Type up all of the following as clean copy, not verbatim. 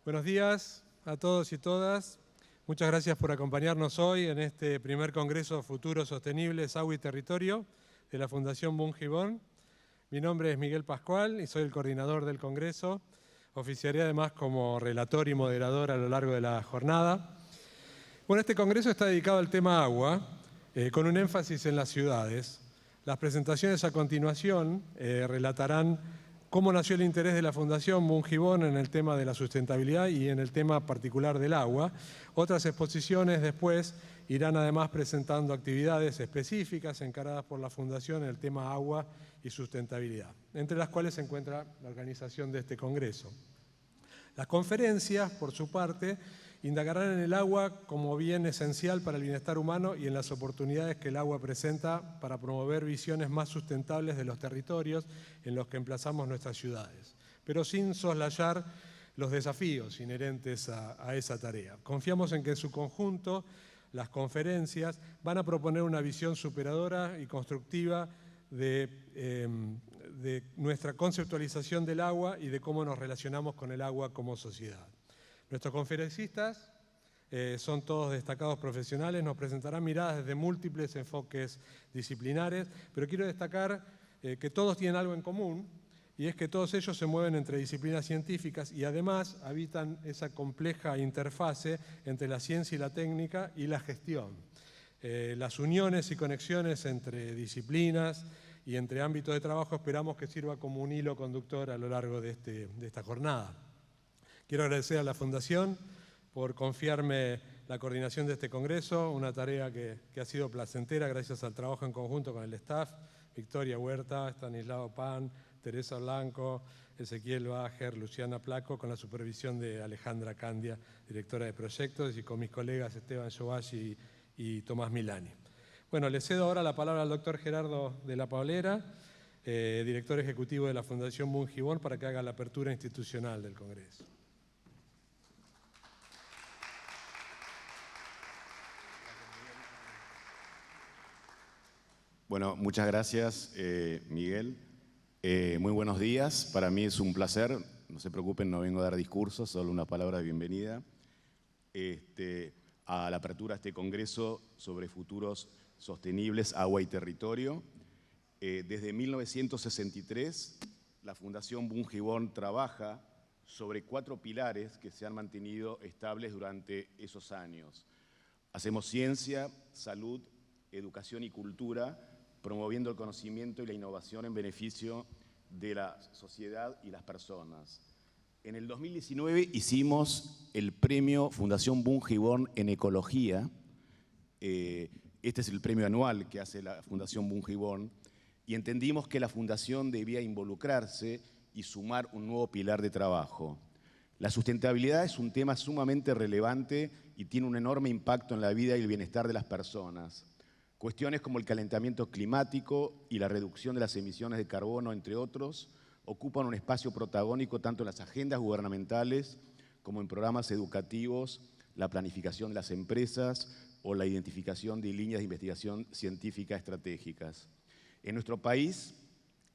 Buenos días a todos y todas. Muchas gracias por acompañarnos hoy en este primer Congreso Futuro Sostenibles, Agua y Territorio de la Fundación Bunge-Ibón. Mi nombre es Miguel Pascual y soy el coordinador del Congreso. Oficiaré además como relator y moderador a lo largo de la jornada. Bueno, este Congreso está dedicado al tema agua, con un énfasis en las ciudades. Las presentaciones a continuación relatarán cómo nació el interés de la Fundación Bunge-Ibón en el tema de la sustentabilidad y en el tema particular del agua. Otras exposiciones después irán además presentando actividades específicas encaradas por la Fundación en el tema agua y sustentabilidad, entre las cuales se encuentra la organización de este Congreso. Las conferencias, por su parte, indagarán en el agua como bien esencial para el bienestar humano y en las oportunidades que el agua presenta para promover visiones más sustentables de los territorios en los que emplazamos nuestras ciudades, pero sin soslayar los desafíos inherentes a esa tarea. Confiamos en que en su conjunto las conferencias van a proponer una visión superadora y constructiva de nuestra conceptualización del agua y de cómo nos relacionamos con el agua como sociedad. Nuestros conferencistas son todos destacados profesionales, nos presentarán miradas desde múltiples enfoques disciplinares, pero quiero destacar que todos tienen algo en común, y es que todos ellos se mueven entre disciplinas científicas y además habitan esa compleja interfase entre la ciencia y la técnica y la gestión. Las uniones y conexiones entre disciplinas y entre ámbitos de trabajo esperamos que sirva como un hilo conductor a lo largo de esta jornada. Quiero agradecer a la Fundación por confiarme la coordinación de este Congreso, una tarea que ha sido placentera gracias al trabajo en conjunto con el staff, Victoria Huerta, Estanislao Pan, Teresa Blanco, Ezequiel Bajer, Luciana Placo, con la supervisión de Alejandra Candia, directora de proyectos, y con mis colegas Esteban Giovacci y Tomás Milani. Bueno, le cedo ahora la palabra al doctor Gerardo de la Paulera, director ejecutivo de la Fundación Bunge-Ibón, para que haga la apertura institucional del Congreso. Bueno, muchas gracias, Miguel. Muy buenos días. Para mí es un placer. No se preocupen, no vengo a dar discursos, solo una palabra de bienvenida a la apertura de este Congreso sobre futuros sostenibles, agua y territorio. Desde 1963, la Fundación Bunge-Ibón trabaja sobre 4 pilares que se han mantenido estables durante esos años. Hacemos ciencia, salud, educación y cultura, promoviendo el conocimiento y la innovación en beneficio de la sociedad y las personas. En el 2019 hicimos el premio Fundación Bunge-Ibón en Ecología. Este es el premio anual que hace la Fundación Bunge-Ibón, y entendimos que la Fundación debía involucrarse y sumar un nuevo pilar de trabajo. La sustentabilidad es un tema sumamente relevante y tiene un enorme impacto en la vida y el bienestar de las personas. Cuestiones como el calentamiento climático y la reducción de las emisiones de carbono, entre otros, ocupan un espacio protagónico tanto en las agendas gubernamentales como en programas educativos, la planificación de las empresas o la identificación de líneas de investigación científica estratégicas. En nuestro país,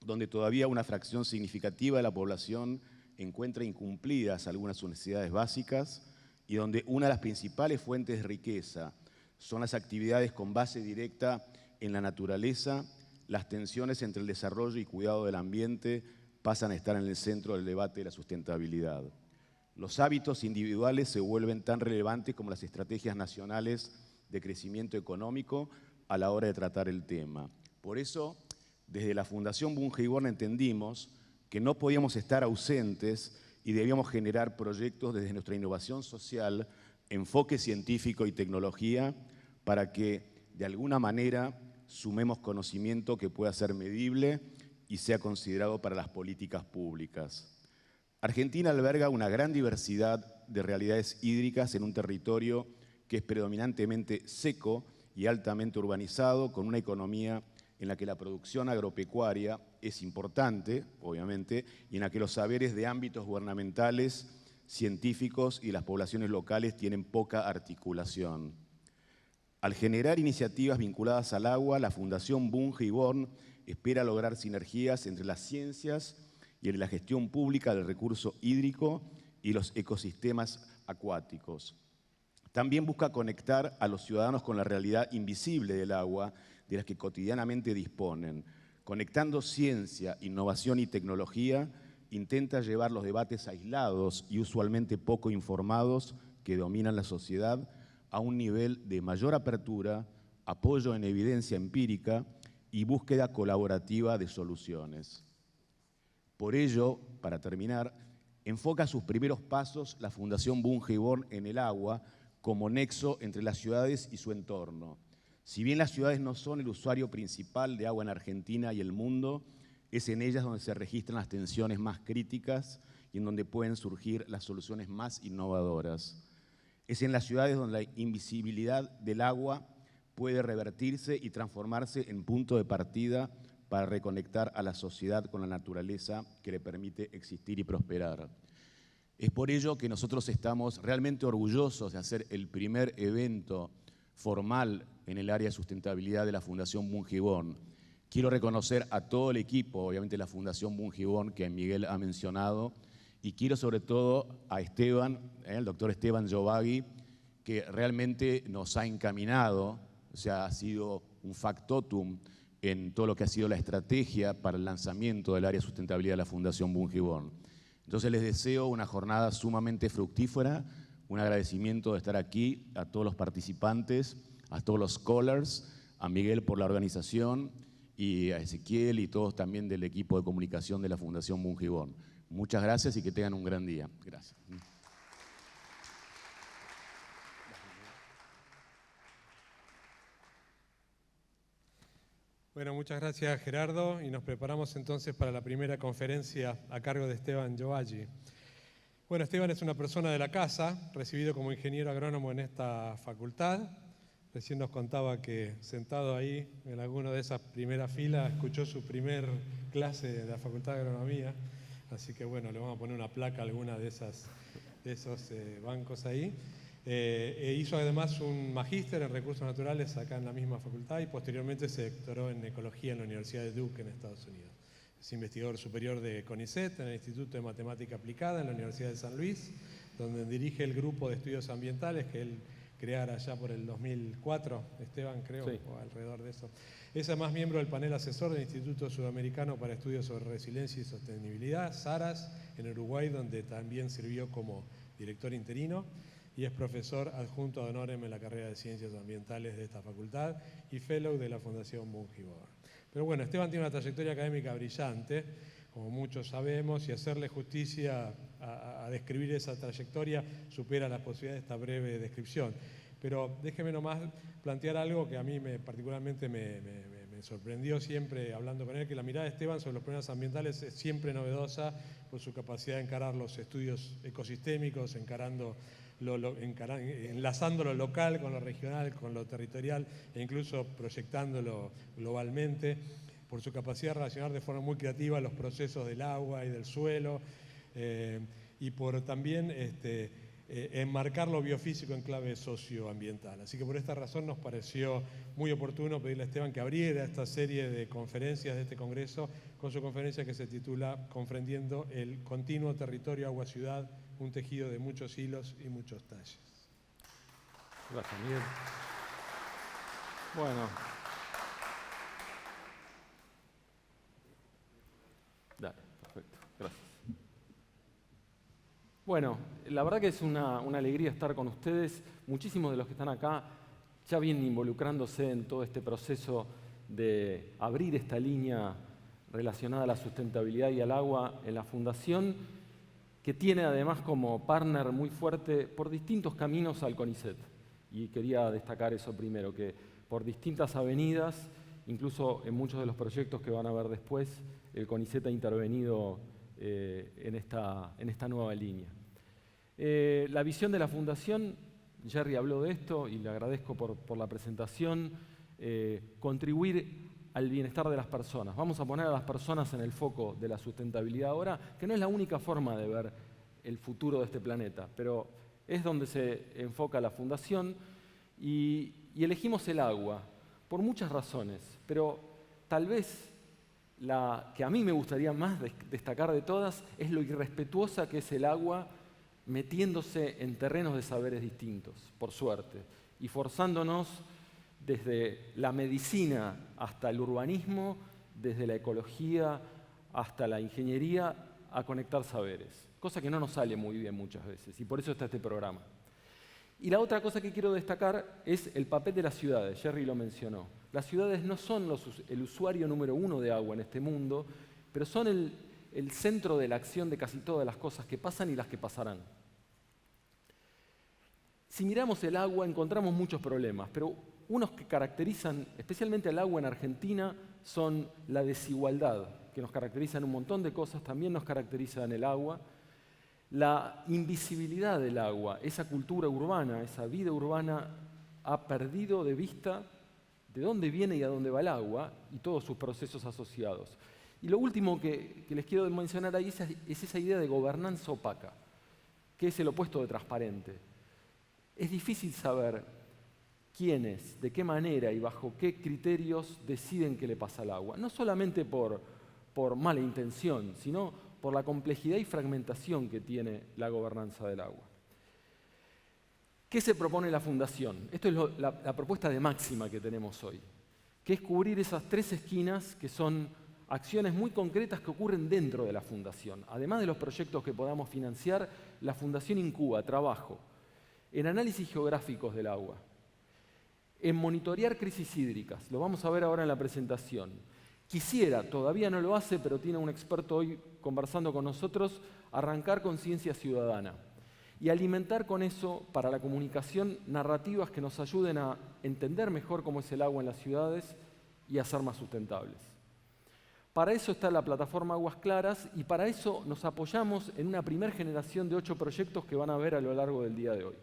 donde todavía una fracción significativa de la población encuentra incumplidas algunas de sus necesidades básicas y donde una de las principales fuentes de riqueza son las actividades con base directa en la naturaleza, las tensiones entre el desarrollo y cuidado del ambiente pasan a estar en el centro del debate de la sustentabilidad. Los hábitos individuales se vuelven tan relevantes como las estrategias nacionales de crecimiento económico a la hora de tratar el tema. Por eso, desde la Fundación Bunge-Ibón entendimos que no podíamos estar ausentes y debíamos generar proyectos desde nuestra innovación social, enfoque científico y tecnología para que, de alguna manera, sumemos conocimiento que pueda ser medible y sea considerado para las políticas públicas. Argentina alberga una gran diversidad de realidades hídricas en un territorio que es predominantemente seco y altamente urbanizado, con una economía en la que la producción agropecuaria es importante, obviamente, y en la que los saberes de ámbitos gubernamentales, científicos y las poblaciones locales tienen poca articulación. Al generar iniciativas vinculadas al agua, la Fundación Bunge-Ibón espera lograr sinergias entre las ciencias y en la gestión pública del recurso hídrico y los ecosistemas acuáticos. También busca conectar a los ciudadanos con la realidad invisible del agua, de las que cotidianamente disponen. Conectando ciencia, innovación y tecnología, intenta llevar los debates aislados y usualmente poco informados que dominan la sociedad a un nivel de mayor apertura, apoyo en evidencia empírica y búsqueda colaborativa de soluciones. Por ello, para terminar, enfoca sus primeros pasos la Fundación Bunge Born en el agua como nexo entre las ciudades y su entorno. Si bien las ciudades no son el usuario principal de agua en Argentina y el mundo, es en ellas donde se registran las tensiones más críticas y en donde pueden surgir las soluciones más innovadoras. Es en las ciudades donde la invisibilidad del agua puede revertirse y transformarse en punto de partida para reconectar a la sociedad con la naturaleza que le permite existir y prosperar. Es por ello que nosotros estamos realmente orgullosos de hacer el primer evento formal en el área de sustentabilidad de la Fundación Bunge Born. Quiero reconocer a todo el equipo, obviamente la Fundación Bunge Born, que Miguel ha mencionado, y quiero sobre todo a Esteban, el doctor Esteban Jovagui, que realmente nos ha encaminado, o sea, ha sido un factotum en todo lo que ha sido la estrategia para el lanzamiento del área de sustentabilidad de la Fundación Bunge Born. Entonces les deseo una jornada sumamente fructífera, un agradecimiento de estar aquí a todos los participantes, a todos los scholars, a Miguel por la organización y a Ezequiel y todos también del equipo de comunicación de la Fundación Bunge Born. Muchas gracias y que tengan un gran día. Gracias. Bueno, muchas gracias Gerardo y nos preparamos entonces para la primera conferencia a cargo de Esteban Jovagui. Bueno, Esteban es una persona de la casa, recibido como ingeniero agrónomo en esta facultad. Recién nos contaba que sentado ahí en alguna de esas primeras filas escuchó su primer clase de la Facultad de Agronomía. Así que bueno, le vamos a poner una placa a alguna de esos bancos ahí. Hizo además un magíster en recursos naturales acá en la misma facultad y posteriormente se doctoró en ecología en la Universidad de Duke en Estados Unidos. Es investigador superior de CONICET en el Instituto de Matemática Aplicada en la Universidad de San Luis, donde dirige el grupo de estudios ambientales que él creara allá por el 2004, Esteban, creo, sí, o alrededor de eso. Es además miembro del panel asesor del Instituto Sudamericano para Estudios sobre Resiliencia y Sostenibilidad, SARAS, en Uruguay, donde también sirvió como director interino, y es profesor adjunto ad honorem en la carrera de Ciencias Ambientales de esta facultad y fellow de la Fundación Bunge Born. Pero bueno, Esteban tiene una trayectoria académica brillante, como muchos sabemos, y hacerle justicia a describir esa trayectoria supera las posibilidades de esta breve descripción. Pero déjeme nomás plantear algo que a mí particularmente me sorprendió siempre hablando con él, que la mirada de Esteban sobre los problemas ambientales es siempre novedosa por su capacidad de encarar los estudios ecosistémicos, enlazando lo local con lo regional, con lo territorial e incluso proyectándolo globalmente, por su capacidad de relacionar de forma muy creativa los procesos del agua y del suelo, y por también enmarcar lo biofísico en clave socioambiental. Así que por esta razón nos pareció muy oportuno pedirle a Esteban que abriera esta serie de conferencias de este congreso con su conferencia que se titula Comprendiendo el continuo territorio agua-ciudad, un tejido de muchos hilos y muchos talles. Gracias, Miguel. Bueno. Dale, perfecto. Gracias. Bueno, la verdad que es una alegría estar con ustedes. Muchísimos de los que están acá ya vienen involucrándose en todo este proceso de abrir esta línea relacionada a la sustentabilidad y al agua en la Fundación, que tiene además como partner muy fuerte por distintos caminos al CONICET. Y quería destacar eso primero, que por distintas avenidas, incluso en muchos de los proyectos que van a ver después, el CONICET ha intervenido en esta nueva línea. La visión de la Fundación, Jerry habló de esto y le agradezco por la presentación, contribuir al bienestar de las personas. Vamos a poner a las personas en el foco de la sustentabilidad ahora, que no es la única forma de ver el futuro de este planeta, pero es donde se enfoca la Fundación y elegimos el agua por muchas razones, pero tal vez la que a mí me gustaría más destacar de todas es lo irrespetuosa que es el agua metiéndose en terrenos de saberes distintos, por suerte, y forzándonos desde la medicina hasta el urbanismo, desde la ecología hasta la ingeniería, a conectar saberes, cosa que no nos sale muy bien muchas veces, y por eso está este programa. Y la otra cosa que quiero destacar es el papel de las ciudades. Jerry lo mencionó. Las ciudades no son el usuario número uno de agua en este mundo, pero son el centro de la acción de casi todas las cosas que pasan y las que pasarán. Si miramos el agua encontramos muchos problemas, pero unos que caracterizan especialmente al agua en Argentina son la desigualdad, que nos caracteriza en un montón de cosas, también nos caracteriza en el agua. La invisibilidad del agua, esa cultura urbana, esa vida urbana ha perdido de vista de dónde viene y a dónde va el agua y todos sus procesos asociados. Y lo último que les quiero mencionar ahí es esa idea de gobernanza opaca, que es el opuesto de transparente. Es difícil saber quiénes, de qué manera y bajo qué criterios deciden qué le pasa al agua. No solamente por mala intención, sino por la complejidad y fragmentación que tiene la gobernanza del agua. ¿Qué se propone la Fundación? Esto es la propuesta de máxima que tenemos hoy, que es cubrir esas tres esquinas que son acciones muy concretas que ocurren dentro de la Fundación. Además de los proyectos que podamos financiar, la Fundación incuba trabajo en análisis geográficos del agua, en monitorear crisis hídricas, lo vamos a ver ahora en la presentación. Quisiera, todavía no lo hace, pero tiene un experto hoy conversando con nosotros, arrancar conciencia ciudadana y alimentar con eso, para la comunicación, narrativas que nos ayuden a entender mejor cómo es el agua en las ciudades y a ser más sustentables. Para eso está la plataforma Aguas Claras y para eso nos apoyamos en una primera generación de 8 proyectos que van a ver a lo largo del día de hoy.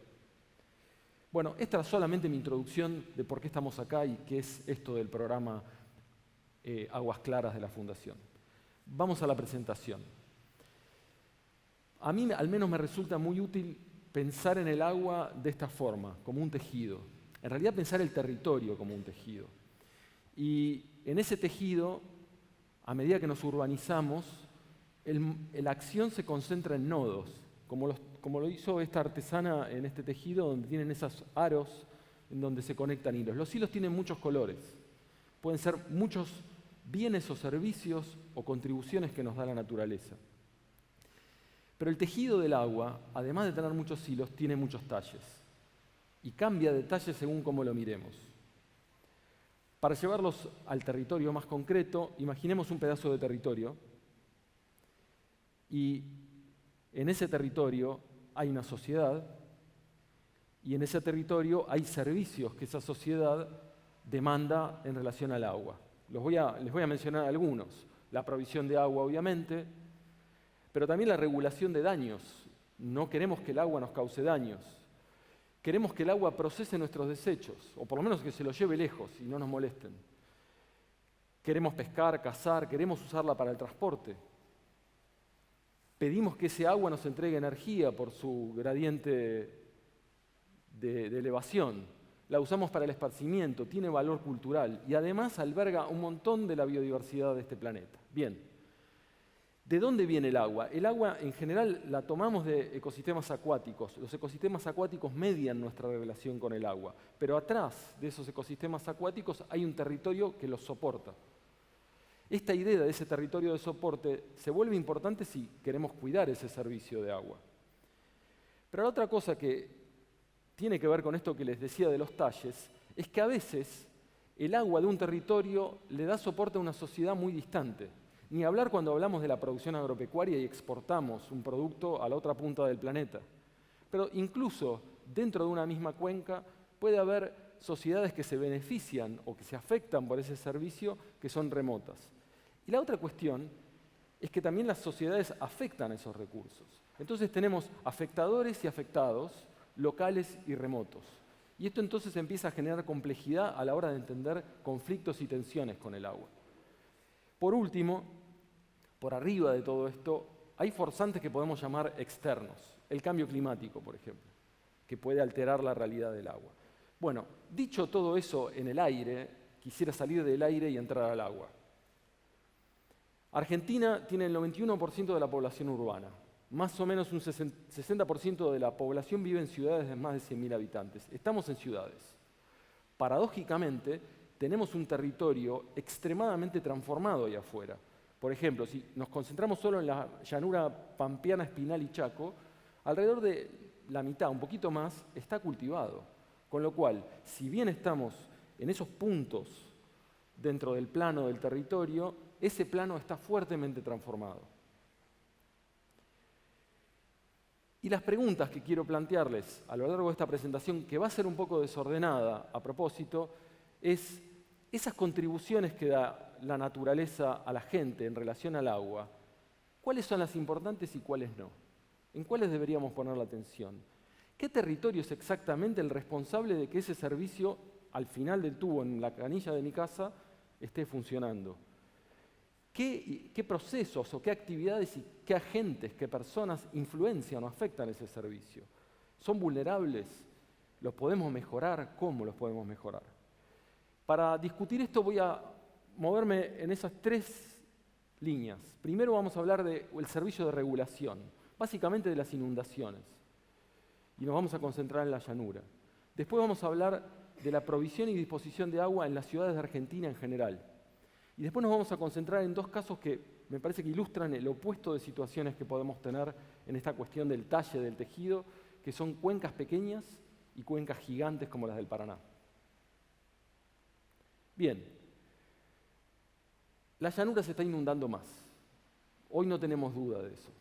Bueno, esta es solamente mi introducción de por qué estamos acá y qué es esto del programa Aguas Claras de la Fundación. Vamos a la presentación. A mí al menos me resulta muy útil pensar en el agua de esta forma, como un tejido. En realidad pensar el territorio como un tejido. Y en ese tejido, a medida que nos urbanizamos, la acción se concentra en nodos, como lo hizo esta artesana en este tejido, donde tienen esos aros en donde se conectan hilos. Los hilos tienen muchos colores. Pueden ser muchos bienes o servicios o contribuciones que nos da la naturaleza. Pero el tejido del agua, además de tener muchos hilos, tiene muchos talles. Y cambia de talle según cómo lo miremos. Para llevarlos al territorio más concreto, imaginemos un pedazo de territorio. Y en ese territorio hay una sociedad. Y en ese territorio hay servicios que esa sociedad demanda en relación al agua. Les voy a mencionar algunos. La provisión de agua, obviamente, pero también la regulación de daños. No queremos que el agua nos cause daños. Queremos que el agua procese nuestros desechos, o por lo menos que se los lleve lejos y no nos molesten. Queremos pescar, cazar, queremos usarla para el transporte. Pedimos que ese agua nos entregue energía por su gradiente de elevación. La usamos para el esparcimiento, tiene valor cultural y además alberga un montón de la biodiversidad de este planeta. Bien, ¿de dónde viene el agua? El agua en general la tomamos de ecosistemas acuáticos. Los ecosistemas acuáticos median nuestra relación con el agua, pero atrás de esos ecosistemas acuáticos hay un territorio que los soporta. Esta idea de ese territorio de soporte se vuelve importante si queremos cuidar ese servicio de agua. Pero la otra cosa que tiene que ver con esto que les decía de los talles, es que a veces el agua de un territorio le da soporte a una sociedad muy distante. Ni hablar cuando hablamos de la producción agropecuaria y exportamos un producto a la otra punta del planeta. Pero incluso dentro de una misma cuenca puede haber sociedades que se benefician o que se afectan por ese servicio que son remotas. Y la otra cuestión es que también las sociedades afectan esos recursos. Entonces tenemos afectadores y afectados, locales y remotos. Y esto entonces empieza a generar complejidad a la hora de entender conflictos y tensiones con el agua. Por último, por arriba de todo esto, hay forzantes que podemos llamar externos. El cambio climático, por ejemplo, que puede alterar la realidad del agua. Bueno, dicho todo eso en el aire, quisiera salir del aire y entrar al agua. Argentina tiene el 91% de la población urbana. Más o menos un 60% de la población vive en ciudades de más de 100.000 habitantes. Estamos en ciudades. Paradójicamente, tenemos un territorio extremadamente transformado ahí afuera. Por ejemplo, si nos concentramos solo en la llanura pampeana, Espinal y Chaco, alrededor de la mitad, un poquito más, está cultivado. Con lo cual, si bien estamos en esos puntos dentro del plano del territorio, ese plano está fuertemente transformado. Y las preguntas que quiero plantearles a lo largo de esta presentación, que va a ser un poco desordenada a propósito, es esas contribuciones que da la naturaleza a la gente en relación al agua, ¿cuáles son las importantes y cuáles no? ¿En cuáles deberíamos poner la atención? ¿Qué territorio es exactamente el responsable de que ese servicio al final del tubo, en la canilla de mi casa, esté funcionando? ¿Qué procesos o qué actividades y qué agentes, qué personas influencian o afectan ese servicio? ¿Son vulnerables? ¿Los podemos mejorar? ¿Cómo los podemos mejorar? Para discutir esto voy a moverme en esas tres líneas. Primero vamos a hablar del servicio de regulación, básicamente de las inundaciones. Y nos vamos a concentrar en la llanura. Después vamos a hablar de la provisión y disposición de agua en las ciudades de Argentina en general. Y después nos vamos a concentrar en dos casos que me parece que ilustran el opuesto de situaciones que podemos tener en esta cuestión del talle del tejido, que son cuencas pequeñas y cuencas gigantes como las del Paraná. Bien, la llanura se está inundando más. Hoy no tenemos duda de eso.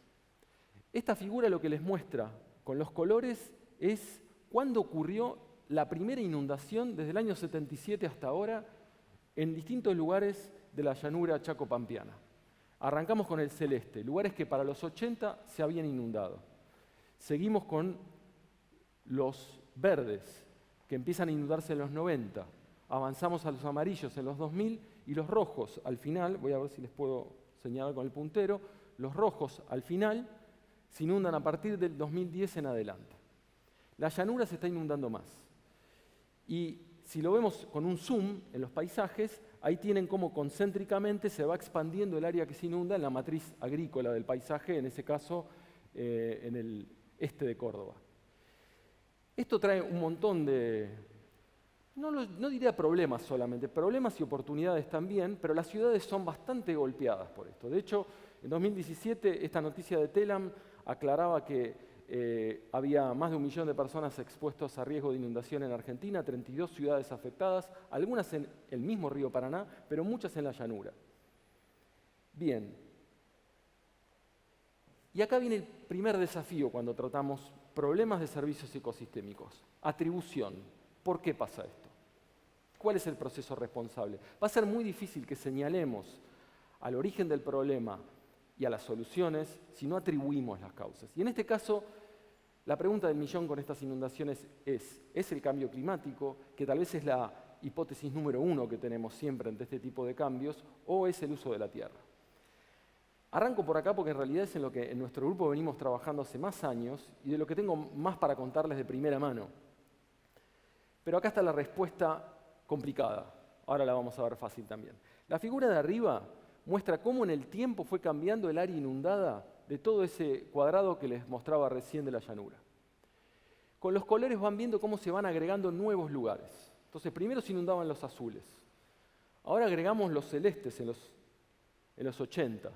Esta figura lo que les muestra con los colores es cuándo ocurrió la primera inundación desde el año 77 hasta ahora en distintos lugares de la llanura chaco-pampeana. Arrancamos con el celeste, lugares que para los 80 se habían inundado. Seguimos con los verdes, que empiezan a inundarse en los 90. Avanzamos a los amarillos en los 2000 y los rojos al final, voy a ver si les puedo señalar con el puntero, los rojos al final se inundan a partir del 2010 en adelante. La llanura se está inundando más. Y si lo vemos con un zoom en los paisajes, ahí tienen cómo concéntricamente se va expandiendo el área que se inunda en la matriz agrícola del paisaje, en ese caso en el este de Córdoba. Esto trae un montón de, no diría problemas solamente, problemas y oportunidades también, pero las ciudades son bastante golpeadas por esto. De hecho, en 2017 esta noticia de Telam aclaraba que había más de 1 millón de personas expuestas a riesgo de inundación en Argentina, 32 ciudades afectadas, algunas en el mismo río Paraná, pero muchas en la llanura. Bien. Y acá viene el primer desafío cuando tratamos problemas de servicios ecosistémicos. Atribución. ¿Por qué pasa esto? ¿Cuál es el proceso responsable? Va a ser muy difícil que señalemos al origen del problema y a las soluciones si no atribuimos las causas. Y en este caso, la pregunta del millón con estas inundaciones ¿es el cambio climático, que tal vez es la hipótesis número 1 que tenemos siempre ante este tipo de cambios, o es el uso de la tierra? Arranco por acá porque en realidad es en lo que en nuestro grupo venimos trabajando hace más años y de lo que tengo más para contarles de primera mano. Pero acá está la respuesta complicada. Ahora la vamos a ver fácil también. La figura de arriba muestra cómo en el tiempo fue cambiando el área inundada de todo ese cuadrado que les mostraba recién de la llanura. Con los colores van viendo cómo se van agregando nuevos lugares. Entonces, primero se inundaban los azules. Ahora agregamos los celestes en los 80.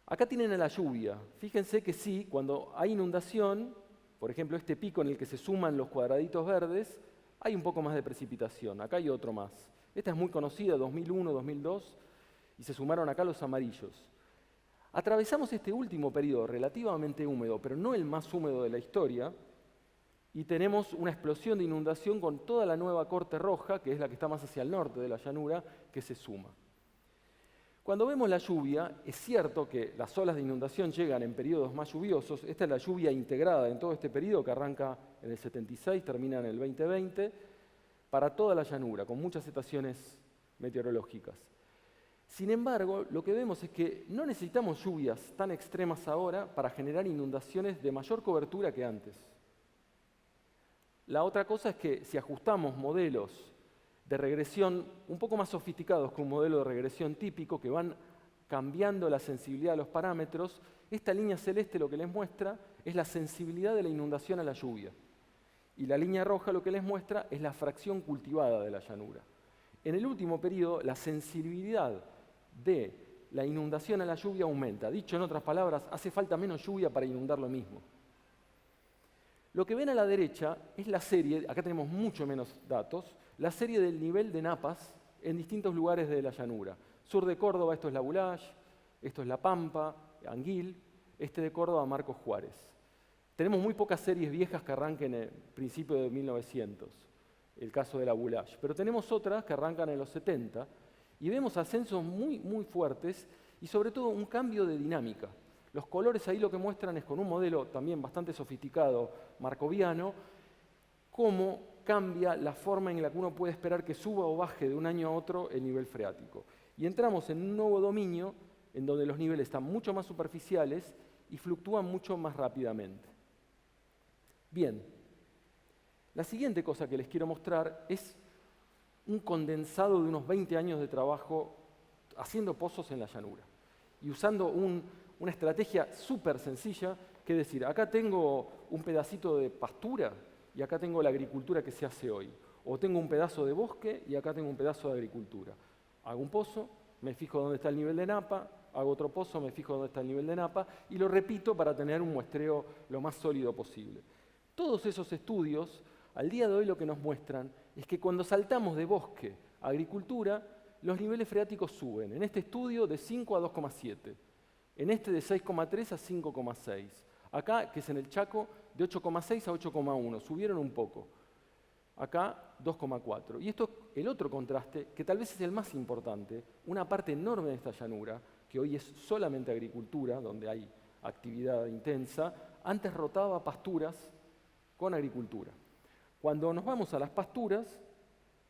Acá tienen a la lluvia. Fíjense que sí, cuando hay inundación, por ejemplo, este pico en el que se suman los cuadraditos verdes, hay un poco más de precipitación. Acá hay otro más. Esta es muy conocida, 2001, 2002, y se sumaron acá los amarillos. Atravesamos este último periodo relativamente húmedo, pero no el más húmedo de la historia, y tenemos una explosión de inundación con toda la nueva corte roja, que es la que está más hacia el norte de la llanura, que se suma. Cuando vemos la lluvia, es cierto que las olas de inundación llegan en periodos más lluviosos. Esta es la lluvia integrada en todo este periodo que arranca en el 76, termina en el 2020, para toda la llanura, con muchas estaciones meteorológicas. Sin embargo, lo que vemos es que no necesitamos lluvias tan extremas ahora para generar inundaciones de mayor cobertura que antes. La otra cosa es que si ajustamos modelos de regresión un poco más sofisticados que un modelo de regresión típico, que van cambiando la sensibilidad de los parámetros, esta línea celeste lo que les muestra es la sensibilidad de la inundación a la lluvia. Y la línea roja lo que les muestra es la fracción cultivada de la llanura. En el último periodo, la sensibilidad de la inundación a la lluvia aumenta. Dicho en otras palabras, hace falta menos lluvia para inundar lo mismo. Lo que ven a la derecha es la serie, acá tenemos mucho menos datos, la serie del nivel de napas en distintos lugares de la llanura. Sur de Córdoba, esto es la Bulash, esto es La Pampa, Anguil, este de Córdoba, Marcos Juárez. Tenemos muy pocas series viejas que arranquen en el principio de 1900, el caso de la Bulash, pero tenemos otras que arrancan en los 70 y vemos ascensos muy fuertes y sobre todo un cambio de dinámica. Los colores ahí lo que muestran es con un modelo también bastante sofisticado, markoviano, cómo cambia la forma en la que uno puede esperar que suba o baje de un año a otro el nivel freático. Y entramos en un nuevo dominio en donde los niveles están mucho más superficiales y fluctúan mucho más rápidamente. Bien, la siguiente cosa que les quiero mostrar es un condensado de unos 20 años de trabajo haciendo pozos en la llanura y usando una estrategia súper sencilla, que es decir, acá tengo un pedacito de pastura y acá tengo la agricultura que se hace hoy. O tengo un pedazo de bosque y acá tengo un pedazo de agricultura. Hago un pozo, me fijo dónde está el nivel de napa, hago otro pozo, me fijo dónde está el nivel de napa y lo repito para tener un muestreo lo más sólido posible. Todos esos estudios, al día de hoy lo que nos muestran es que cuando saltamos de bosque a agricultura, los niveles freáticos suben. En este estudio de 5 a 2,7. En este de 6,3 a 5,6. Acá, que es en el Chaco, de 8,6 a 8,1. Subieron un poco. Acá, 2,4. Y esto, el otro contraste, que tal vez es el más importante, una parte enorme de esta llanura, que hoy es solamente agricultura, donde hay actividad intensa, antes rotaba pasturas con agricultura. Cuando nos vamos a las pasturas,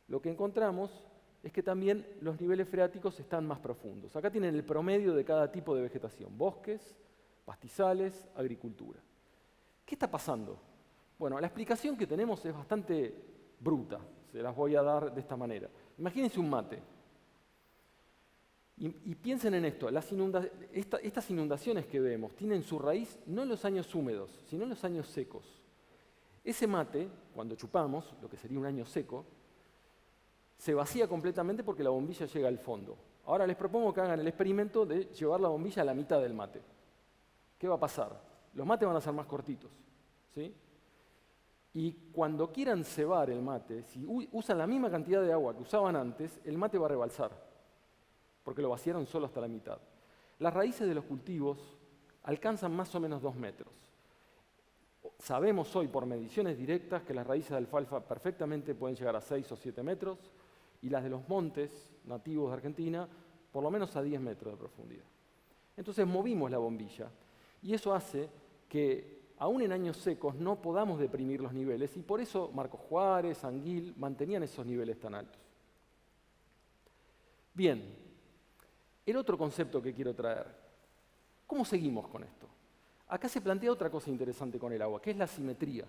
lo que encontramos es que también los niveles freáticos están más profundos. Acá tienen el promedio de cada tipo de vegetación: bosques, pastizales, agricultura. ¿Qué está pasando? Bueno, la explicación que tenemos es bastante bruta, se las voy a dar de esta manera. Imagínense un mate. Y piensen en esto, estas inundaciones que vemos tienen su raíz no en los años húmedos, sino en los años secos. Ese mate, cuando chupamos, lo que sería un año seco, se vacía completamente porque la bombilla llega al fondo. Ahora les propongo que hagan el experimento de llevar la bombilla a la mitad del mate. ¿Qué va a pasar? Los mates van a ser más cortitos, ¿sí? Y cuando quieran cebar el mate, si usan la misma cantidad de agua que usaban antes, el mate va a rebalsar, porque lo vaciaron solo hasta la mitad. Las raíces de los cultivos alcanzan más o menos 2 metros. Sabemos hoy por mediciones directas que las raíces de alfalfa perfectamente pueden llegar a 6 o 7 metros y las de los montes nativos de Argentina por lo menos a 10 metros de profundidad. Entonces movimos la bombilla y eso hace que aún en años secos no podamos deprimir los niveles y por eso Marcos Juárez, Anguil mantenían esos niveles tan altos. Bien, el otro concepto que quiero traer. ¿Cómo seguimos con esto? Acá se plantea otra cosa interesante con el agua, que es la simetría.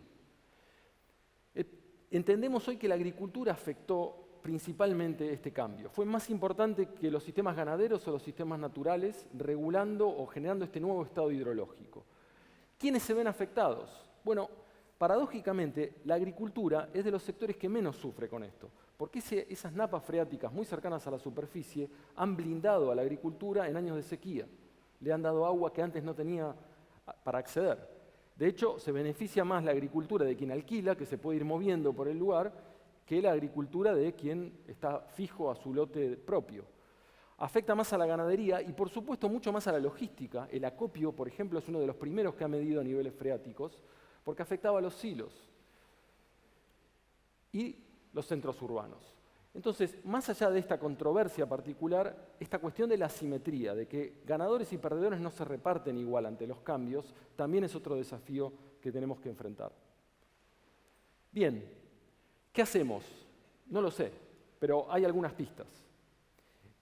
Entendemos hoy que la agricultura afectó principalmente este cambio. Fue más importante que los sistemas ganaderos o los sistemas naturales regulando o generando este nuevo estado hidrológico. ¿Quiénes se ven afectados? Bueno, paradójicamente, la agricultura es de los sectores que menos sufre con esto, porque esas napas freáticas muy cercanas a la superficie han blindado a la agricultura en años de sequía. Le han dado agua que antes no tenía para acceder. De hecho, se beneficia más la agricultura de quien alquila, que se puede ir moviendo por el lugar, que la agricultura de quien está fijo a su lote propio. Afecta más a la ganadería y, por supuesto, mucho más a la logística. El acopio, por ejemplo, es uno de los primeros que ha medido niveles freáticos, porque afectaba a los silos y los centros urbanos. Entonces, más allá de esta controversia particular, esta cuestión de la asimetría, de que ganadores y perdedores no se reparten igual ante los cambios, también es otro desafío que tenemos que enfrentar. Bien, ¿qué hacemos? No lo sé, pero hay algunas pistas.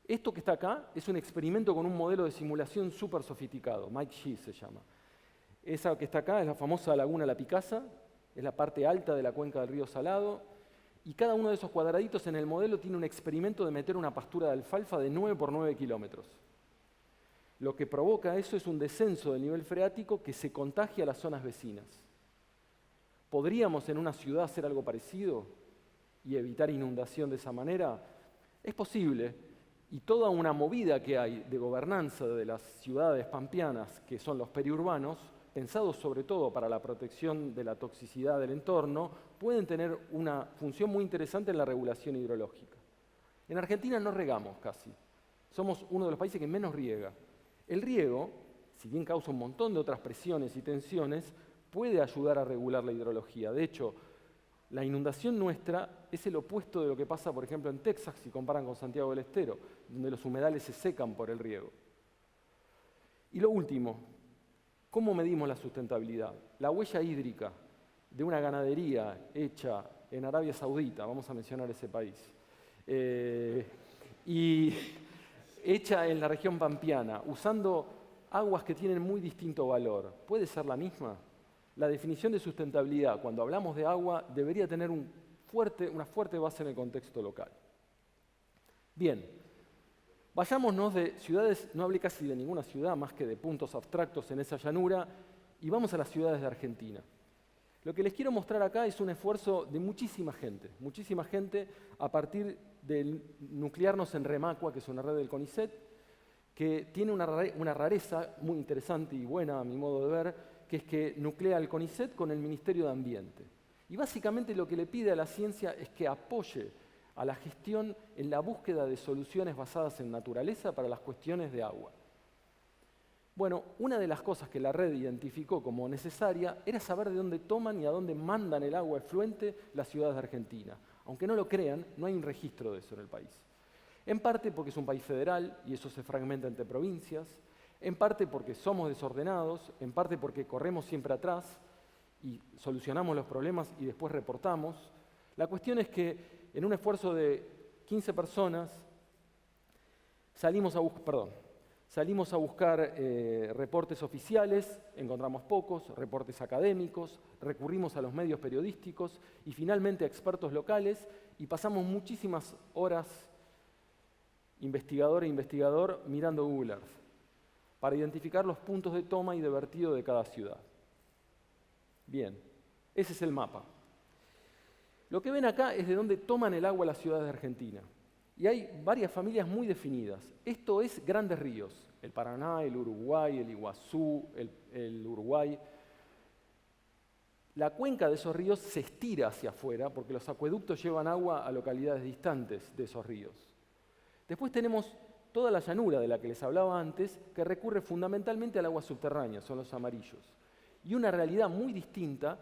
Esto que está acá es un experimento con un modelo de simulación súper sofisticado, Mike Shih se llama. Esa que está acá es la famosa laguna La Picasa, es la parte alta de la cuenca del río Salado, y cada uno de esos cuadraditos en el modelo tiene un experimento de meter una pastura de alfalfa de 9 por 9 kilómetros. Lo que provoca eso es un descenso del nivel freático que se contagia a las zonas vecinas. ¿Podríamos en una ciudad hacer algo parecido y evitar inundación de esa manera? Es posible, y toda una movida que hay de gobernanza de las ciudades pampeanas, que son los periurbanos, pensados sobre todo para la protección de la toxicidad del entorno, pueden tener una función muy interesante en la regulación hidrológica. En Argentina no regamos casi. Somos uno de los países que menos riega. El riego, si bien causa un montón de otras presiones y tensiones, puede ayudar a regular la hidrología. De hecho, la inundación nuestra es el opuesto de lo que pasa, por ejemplo, en Texas, si comparan con Santiago del Estero, donde los humedales se secan por el riego. Y lo último, ¿cómo medimos la sustentabilidad? La huella hídrica de una ganadería hecha en Arabia Saudita, vamos a mencionar ese país, y hecha en la región pampeana, usando aguas que tienen muy distinto valor, ¿puede ser la misma? La definición de sustentabilidad, cuando hablamos de agua, debería tener una fuerte base en el contexto local. Bien, vayámonos de ciudades, no hablé casi de ninguna ciudad más que de puntos abstractos en esa llanura, y vamos a las ciudades de Argentina. Lo que les quiero mostrar acá es un esfuerzo de muchísima gente a partir de nuclearnos en Remacua, que es una red del CONICET, que tiene una rareza muy interesante y buena a mi modo de ver, que es que nuclea el CONICET con el Ministerio de Ambiente. Y básicamente lo que le pide a la ciencia es que apoye a la gestión en la búsqueda de soluciones basadas en naturaleza para las cuestiones de agua. Bueno, una de las cosas que la red identificó como necesaria era saber de dónde toman y a dónde mandan el agua efluente las ciudades de Argentina. Aunque no lo crean, no hay un registro de eso en el país. En parte porque es un país federal y eso se fragmenta entre provincias, en parte porque somos desordenados, en parte porque corremos siempre atrás y solucionamos los problemas y después reportamos. La cuestión es que en un esfuerzo de 15 personas salimos a buscar reportes oficiales, encontramos pocos, reportes académicos, recurrimos a los medios periodísticos y finalmente a expertos locales y pasamos muchísimas horas investigador mirando Google Earth para identificar los puntos de toma y de vertido de cada ciudad. Bien, ese es el mapa. Lo que ven acá es de dónde toman el agua las ciudades de Argentina. Y hay varias familias muy definidas. Esto es grandes ríos, el Paraná, el Uruguay, el Iguazú, el Uruguay. La cuenca de esos ríos se estira hacia afuera porque los acueductos llevan agua a localidades distantes de esos ríos. Después tenemos toda la llanura de la que les hablaba antes, que recurre fundamentalmente al agua subterránea, son los amarillos. Y una realidad muy distinta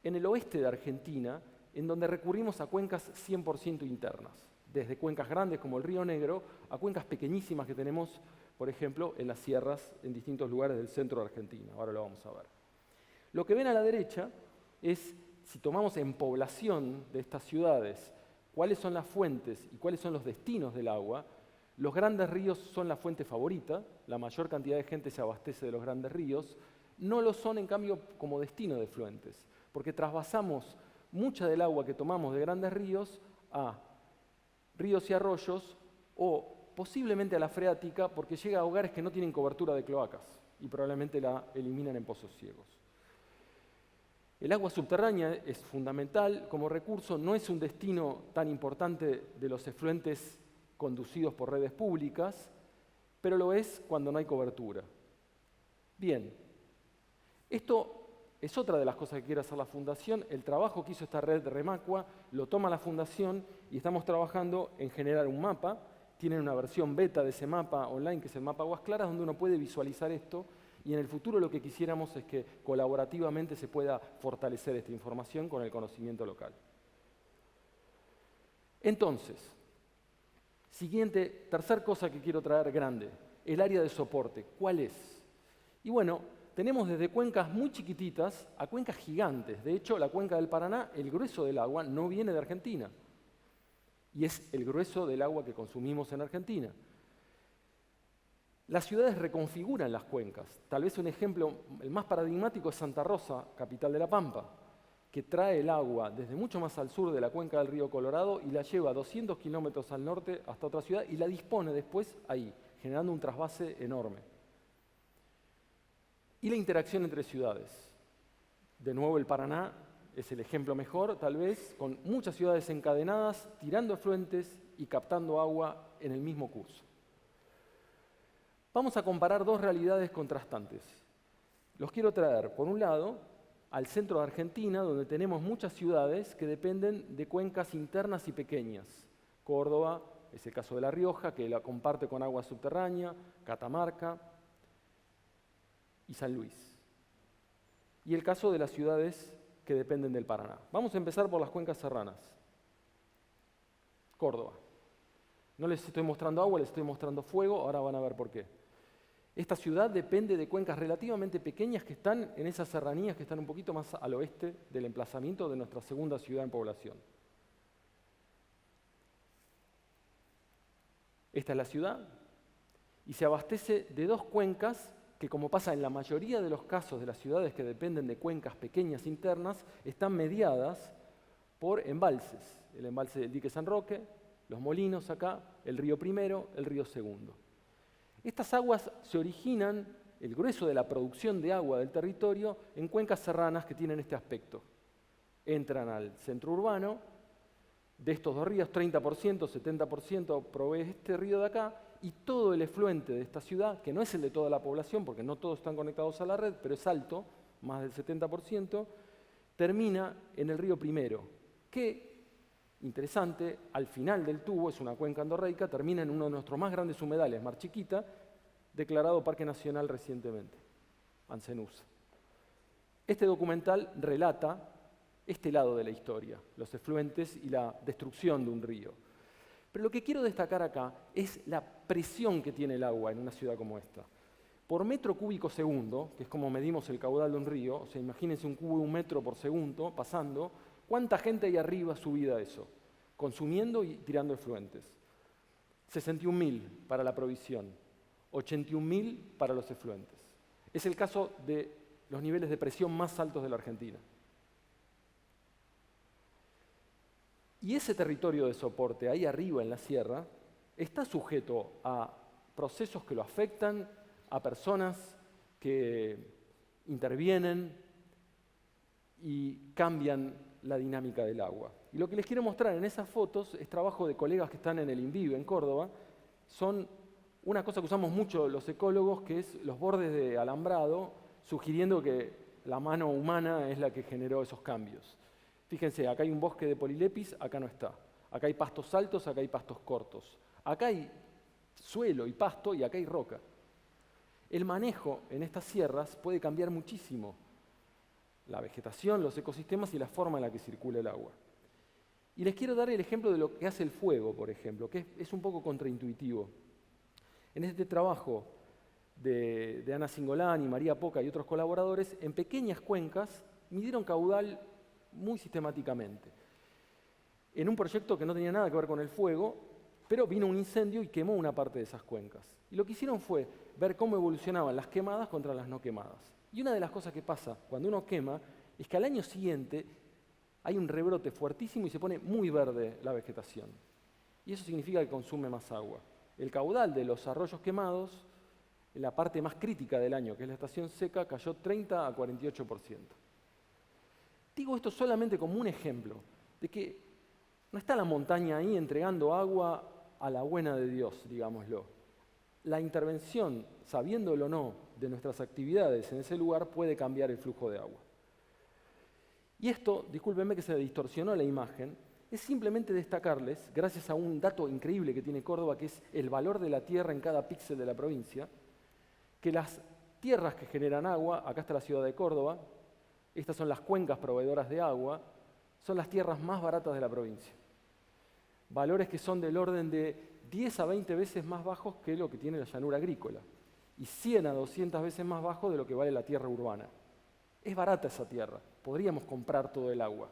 en el oeste de Argentina, en donde recurrimos a cuencas 100% internas, desde cuencas grandes como el Río Negro a cuencas pequeñísimas que tenemos, por ejemplo, en las sierras en distintos lugares del centro de Argentina. Ahora lo vamos a ver. Lo que ven a la derecha es, si tomamos en población de estas ciudades, cuáles son las fuentes y cuáles son los destinos del agua. Los grandes ríos son la fuente favorita, la mayor cantidad de gente se abastece de los grandes ríos, no lo son en cambio como destino de efluentes, porque trasvasamos mucha del agua que tomamos de grandes ríos a ríos y arroyos o posiblemente a la freática porque llega a hogares que no tienen cobertura de cloacas y probablemente la eliminan en pozos ciegos. El agua subterránea es fundamental como recurso, no es un destino tan importante de los efluentes conducidos por redes públicas, pero lo es cuando no hay cobertura. Bien, esto es otra de las cosas que quiere hacer la Fundación. El trabajo que hizo esta red de Remacua lo toma la Fundación y estamos trabajando en generar un mapa. Tienen una versión beta de ese mapa online, que es el mapa Aguas Claras, donde uno puede visualizar esto. Y en el futuro lo que quisiéramos es que colaborativamente se pueda fortalecer esta información con el conocimiento local. Entonces, tercer cosa que quiero traer grande, el área de soporte. ¿Cuál es? Y bueno, tenemos desde cuencas muy chiquititas a cuencas gigantes. De hecho, la cuenca del Paraná, el grueso del agua no viene de Argentina. Y es el grueso del agua que consumimos en Argentina. Las ciudades reconfiguran las cuencas. Tal vez un ejemplo, el más paradigmático es Santa Rosa, capital de La Pampa, que trae el agua desde mucho más al sur de la cuenca del río Colorado y la lleva 200 kilómetros al norte hasta otra ciudad y la dispone después ahí, generando un trasvase enorme. Y la interacción entre ciudades. De nuevo, el Paraná es el ejemplo mejor, tal vez, con muchas ciudades encadenadas, tirando afluentes y captando agua en el mismo curso. Vamos a comparar dos realidades contrastantes. Los quiero traer, por un lado, al centro de Argentina, donde tenemos muchas ciudades que dependen de cuencas internas y pequeñas. Córdoba, es el caso de La Rioja, que la comparte con agua subterránea, Catamarca y San Luis. Y el caso de las ciudades que dependen del Paraná. Vamos a empezar por las cuencas serranas. Córdoba. No les estoy mostrando agua, les estoy mostrando fuego, ahora van a ver por qué. Esta ciudad depende de cuencas relativamente pequeñas que están en esas serranías que están un poquito más al oeste del emplazamiento de nuestra segunda ciudad en población. Esta es la ciudad y se abastece de dos cuencas que, como pasa en la mayoría de los casos de las ciudades que dependen de cuencas pequeñas internas, están mediadas por embalses. El embalse del dique San Roque, los molinos acá, el río Primero, el río Segundo. Estas aguas se originan, el grueso de la producción de agua del territorio, en cuencas serranas que tienen este aspecto. Entran al centro urbano, de estos dos ríos, 30%, 70% provee este río de acá, y todo el efluente de esta ciudad, que no es el de toda la población, porque no todos están conectados a la red, pero es alto, más del 70%, termina en el río Primero, que, interesante, al final del tubo, es una cuenca endorreica, termina en uno de nuestros más grandes humedales, Mar Chiquita, declarado Parque Nacional recientemente, Ancenusa. Este documental relata este lado de la historia, los efluentes y la destrucción de un río. Pero lo que quiero destacar acá es la presión que tiene el agua en una ciudad como esta. Por metro cúbico segundo, que es como medimos el caudal de un río, o sea, imagínense un cubo de un metro por segundo pasando, ¿cuánta gente hay arriba subida a eso? Consumiendo y tirando efluentes. 61.000 para la provisión, 81.000 para los efluentes. Es el caso de los niveles de presión más altos de la Argentina. Y ese territorio de soporte, ahí arriba en la sierra, está sujeto a procesos que lo afectan, a personas que intervienen y cambian la dinámica del agua. Y lo que les quiero mostrar en esas fotos es trabajo de colegas que están en el INVIVE en Córdoba. Son una cosa que usamos mucho los ecólogos, que es los bordes de alambrado, sugiriendo que la mano humana es la que generó esos cambios. Fíjense, acá hay un bosque de polilepis, acá no está. Acá hay pastos altos, acá hay pastos cortos. Acá hay suelo y pasto y acá hay roca. El manejo en estas sierras puede cambiar muchísimo la vegetación, los ecosistemas y la forma en la que circula el agua. Y les quiero dar el ejemplo de lo que hace el fuego, por ejemplo, que es un poco contraintuitivo. En este trabajo de Ana Cingolani, María Poca y otros colaboradores, en pequeñas cuencas midieron caudal muy sistemáticamente. En un proyecto que no tenía nada que ver con el fuego, pero vino un incendio y quemó una parte de esas cuencas. Y lo que hicieron fue ver cómo evolucionaban las quemadas contra las no quemadas. Y una de las cosas que pasa cuando uno quema es que al año siguiente hay un rebrote fuertísimo y se pone muy verde la vegetación. Y eso significa que consume más agua. El caudal de los arroyos quemados, en la parte más crítica del año, que es la estación seca, cayó 30 a 48%. Digo esto solamente como un ejemplo de que no está la montaña ahí entregando agua a la buena de Dios, digámoslo. La intervención, sabiéndolo o no, de nuestras actividades en ese lugar puede cambiar el flujo de agua. Y esto, discúlpenme que se distorsionó la imagen, es simplemente destacarles, gracias a un dato increíble que tiene Córdoba, que es el valor de la tierra en cada píxel de la provincia, que las tierras que generan agua, acá está la ciudad de Córdoba, estas son las cuencas proveedoras de agua, son las tierras más baratas de la provincia. Valores que son del orden de 10 a 20 veces más bajos que lo que tiene la llanura agrícola y 100 a 200 veces más bajo de lo que vale la tierra urbana. Es barata esa tierra, podríamos comprar todo el agua.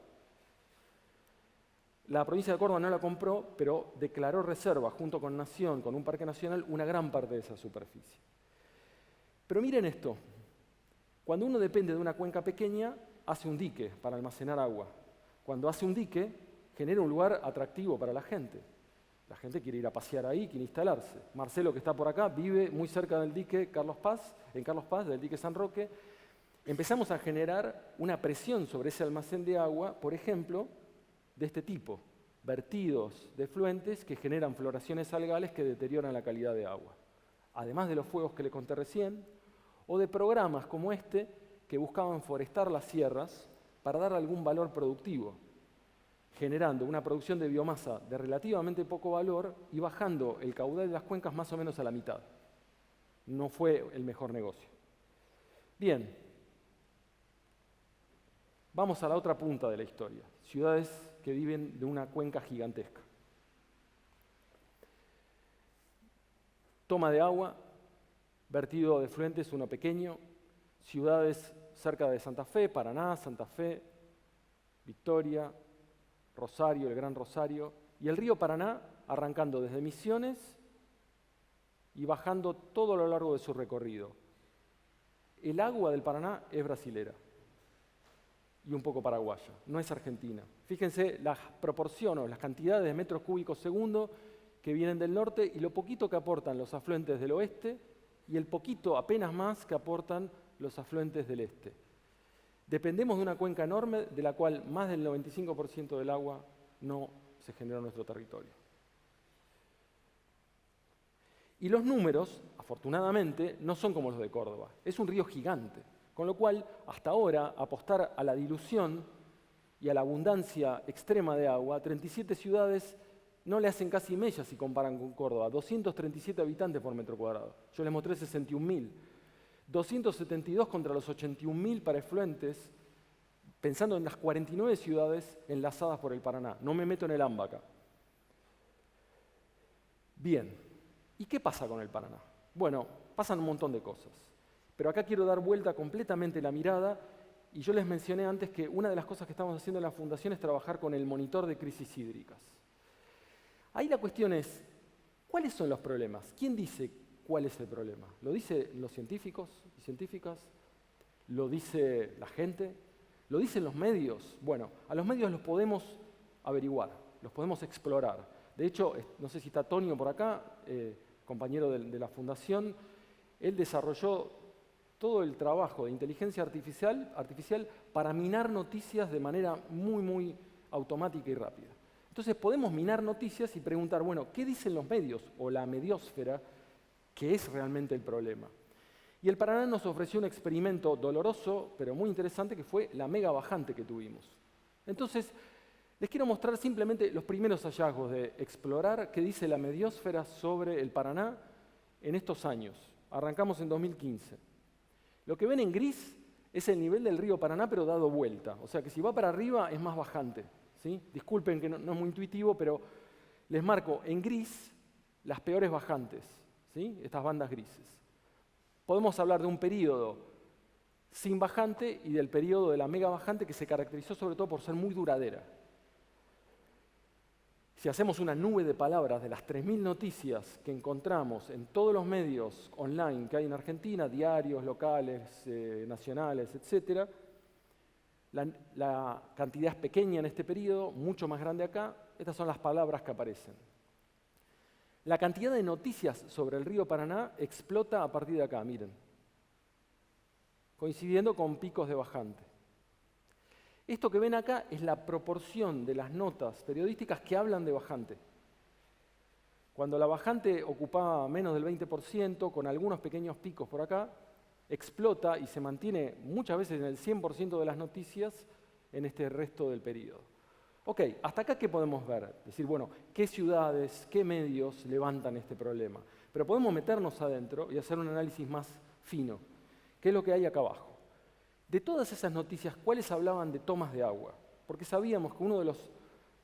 La provincia de Córdoba no la compró, pero declaró reserva junto con Nación, con un parque nacional, una gran parte de esa superficie. Pero miren esto, cuando uno depende de una cuenca pequeña, hace un dique para almacenar agua. Cuando hace un dique, genera un lugar atractivo para la gente. La gente quiere ir a pasear ahí, quiere instalarse. Marcelo, que está por acá, vive muy cerca del dique en Carlos Paz, del dique San Roque, empezamos a generar una presión sobre ese almacén de agua, por ejemplo, de este tipo, vertidos de efluentes que generan floraciones algales que deterioran la calidad de agua. Además de los fuegos que le conté recién, o de programas como este que buscaban forestar las sierras para dar algún valor productivo, generando una producción de biomasa de relativamente poco valor y bajando el caudal de las cuencas más o menos a la mitad. No fue el mejor negocio. Bien, vamos a la otra punta de la historia, ciudades que viven de una cuenca gigantesca. Toma de agua, vertido de efluentes, uno pequeño, ciudades cerca de Santa Fe, Paraná, Santa Fe, Victoria, Rosario, el Gran Rosario, y el río Paraná arrancando desde Misiones y bajando todo a lo largo de su recorrido. El agua del Paraná es brasilera y un poco paraguaya, no es argentina. Fíjense las proporciones, las cantidades de metros cúbicos segundo que vienen del norte y lo poquito que aportan los afluentes del oeste y el poquito, apenas más, que aportan los afluentes del este. Dependemos de una cuenca enorme de la cual más del 95% del agua no se generó en nuestro territorio. Y los números, afortunadamente, no son como los de Córdoba. Es un río gigante, con lo cual, hasta ahora, apostar a la dilución y a la abundancia extrema de agua, 37 ciudades no le hacen casi mella si comparan con Córdoba. 237 habitantes por metro cuadrado. Yo les mostré 61.000. 272 contra los 81.000 para efluentes, pensando en las 49 ciudades enlazadas por el Paraná. No me meto en el AMBA acá. Bien, ¿y qué pasa con el Paraná? Bueno, pasan un montón de cosas. Pero acá quiero dar vuelta completamente la mirada y yo les mencioné antes que una de las cosas que estamos haciendo en la Fundación es trabajar con el monitor de crisis hídricas. Ahí la cuestión es, ¿cuáles son los problemas? ¿Quién dice cuál es el problema? ¿Lo dicen los científicos y científicas? ¿Lo dice la gente? ¿Lo dicen los medios? Bueno, a los medios los podemos averiguar, los podemos explorar. De hecho, no sé si está Tonio por acá, compañero de la Fundación, él desarrolló todo el trabajo de inteligencia artificial para minar noticias de manera muy automática y rápida. Entonces podemos minar noticias y preguntar, bueno, ¿qué dicen los medios o la mediosfera que es realmente el problema? Y el Paraná nos ofreció un experimento doloroso, pero muy interesante, que fue la mega bajante que tuvimos. Entonces, les quiero mostrar simplemente los primeros hallazgos de explorar qué dice la mediosfera sobre el Paraná en estos años. Arrancamos en 2015. Lo que ven en gris es el nivel del río Paraná, pero dado vuelta. O sea que si va para arriba es más bajante, ¿sí? Disculpen que no es muy intuitivo, pero les marco en gris las peores bajantes, ¿sí? Estas bandas grises. Podemos hablar de un periodo sin bajante y del periodo de la mega bajante que se caracterizó sobre todo por ser muy duradera. Si hacemos una nube de palabras de las 3.000 noticias que encontramos en todos los medios online que hay en Argentina, diarios locales, nacionales, etc., la cantidad es pequeña en este periodo, mucho más grande acá. Estas son las palabras que aparecen. La cantidad de noticias sobre el río Paraná explota a partir de acá, miren, coincidiendo con picos de bajante. Esto que ven acá es la proporción de las notas periodísticas que hablan de bajante. Cuando la bajante ocupaba menos del 20%, con algunos pequeños picos por acá, explota y se mantiene muchas veces en el 100% de las noticias en este resto del periodo. Ok, hasta acá ¿qué podemos ver? Decir, bueno, ¿qué ciudades, qué medios levantan este problema? Pero podemos meternos adentro y hacer un análisis más fino. ¿Qué es lo que hay acá abajo? De todas esas noticias, ¿cuáles hablaban de tomas de agua? Porque sabíamos que uno de los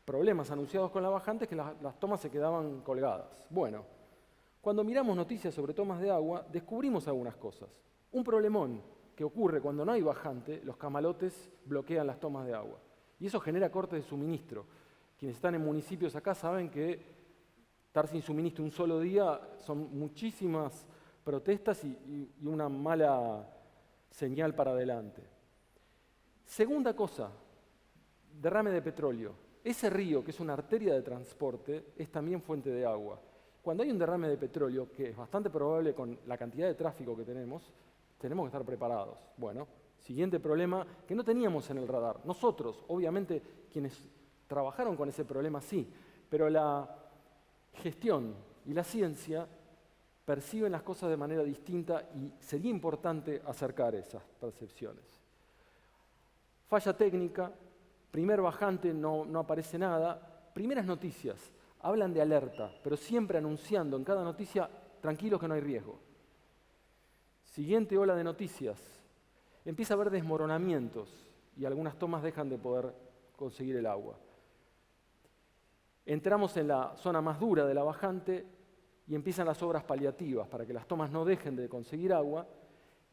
problemas anunciados con la bajante es que las tomas se quedaban colgadas. Bueno, cuando miramos noticias sobre tomas de agua, descubrimos algunas cosas. Un problemón que ocurre cuando no hay bajante, los camalotes bloquean las tomas de agua. Y eso genera cortes de suministro. Quienes están en municipios acá saben que estar sin suministro un solo día son muchísimas protestas y una mala señal para adelante. Segunda cosa, derrame de petróleo. Ese río, que es una arteria de transporte, es también fuente de agua. Cuando hay un derrame de petróleo, que es bastante probable con la cantidad de tráfico que tenemos que estar preparados. Bueno, Siguiente problema que no teníamos en el radar. Nosotros, obviamente, quienes trabajaron con ese problema sí, pero la gestión y la ciencia perciben las cosas de manera distinta y sería importante acercar esas percepciones. Falla técnica, primer bajante, no aparece nada. Primeras noticias, hablan de alerta, pero siempre anunciando en cada noticia, tranquilos que no hay riesgo. Siguiente ola de noticias, empieza a haber desmoronamientos y algunas tomas dejan de poder conseguir el agua. Entramos en la zona más dura de la bajante y empiezan las obras paliativas para que las tomas no dejen de conseguir agua,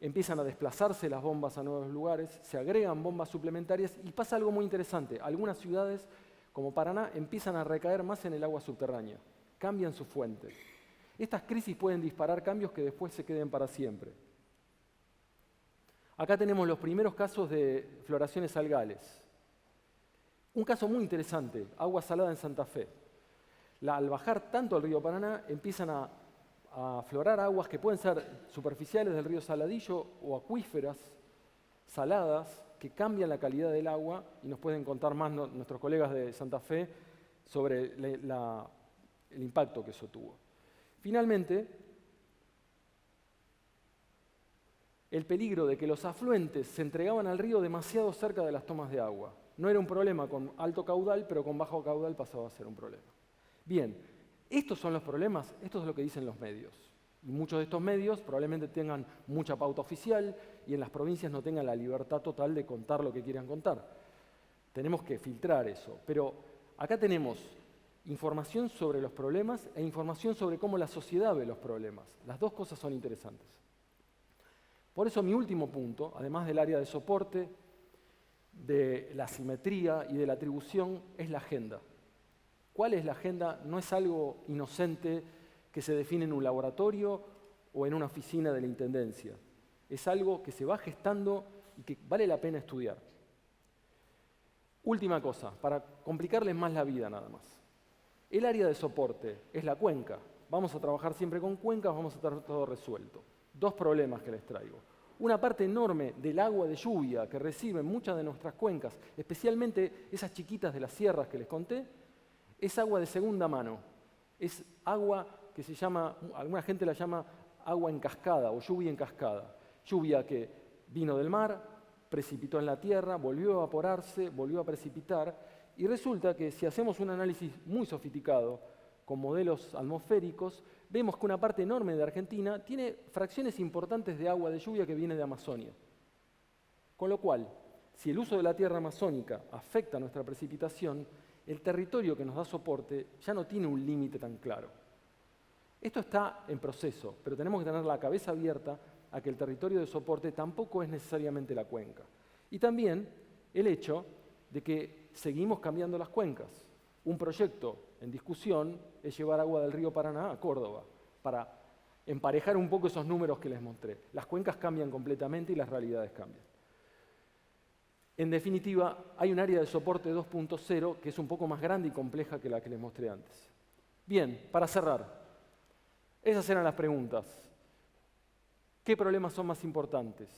empiezan a desplazarse las bombas a nuevos lugares, se agregan bombas suplementarias y pasa algo muy interesante. Algunas ciudades, como Paraná, empiezan a recaer más en el agua subterránea, cambian su fuente. Estas crisis pueden disparar cambios que después se queden para siempre. Acá tenemos los primeros casos de floraciones algales. Un caso muy interesante, agua salada en Santa Fe. Al bajar tanto el río Paraná, empiezan a aflorar aguas que pueden ser superficiales del río Saladillo o acuíferas, saladas, que cambian la calidad del agua y nos pueden contar más nuestros colegas de Santa Fe sobre el impacto que eso tuvo. Finalmente, el peligro de que los afluentes se entregaban al río demasiado cerca de las tomas de agua. No era un problema con alto caudal, pero con bajo caudal pasaba a ser un problema. Bien, estos son los problemas, esto es lo que dicen los medios. Y muchos de estos medios probablemente tengan mucha pauta oficial y en las provincias no tengan la libertad total de contar lo que quieran contar. Tenemos que filtrar eso. Pero acá tenemos información sobre los problemas e información sobre cómo la sociedad ve los problemas. Las dos cosas son interesantes. Por eso mi último punto, además del área de soporte, de la simetría y de la atribución, es la agenda. ¿Cuál es la agenda? No es algo inocente que se define en un laboratorio o en una oficina de la Intendencia. Es algo que se va gestando y que vale la pena estudiar. Última cosa, para complicarles más la vida nada más. El área de soporte es la cuenca. Vamos a trabajar siempre con cuencas, vamos a tener todo resuelto. Dos problemas que les traigo. Una parte enorme del agua de lluvia que reciben muchas de nuestras cuencas, especialmente esas chiquitas de las sierras que les conté, es agua de segunda mano. Es agua que se llama, alguna gente la llama agua en cascada o lluvia en cascada. Lluvia que vino del mar, precipitó en la tierra, volvió a evaporarse, volvió a precipitar, y resulta que si hacemos un análisis muy sofisticado con modelos atmosféricos, vemos que una parte enorme de Argentina tiene fracciones importantes de agua de lluvia que viene de Amazonia. Con lo cual, si el uso de la tierra amazónica afecta nuestra precipitación, el territorio que nos da soporte ya no tiene un límite tan claro. Esto está en proceso, pero tenemos que tener la cabeza abierta a que el territorio de soporte tampoco es necesariamente la cuenca. Y también el hecho de que seguimos cambiando las cuencas. Un proyecto en discusión es llevar agua del río Paraná a Córdoba, para emparejar un poco esos números que les mostré. Las cuencas cambian completamente y las realidades cambian. En definitiva, hay un área de soporte 2.0 que es un poco más grande y compleja que la que les mostré antes. Bien, para cerrar, esas eran las preguntas. ¿Qué problemas son más importantes?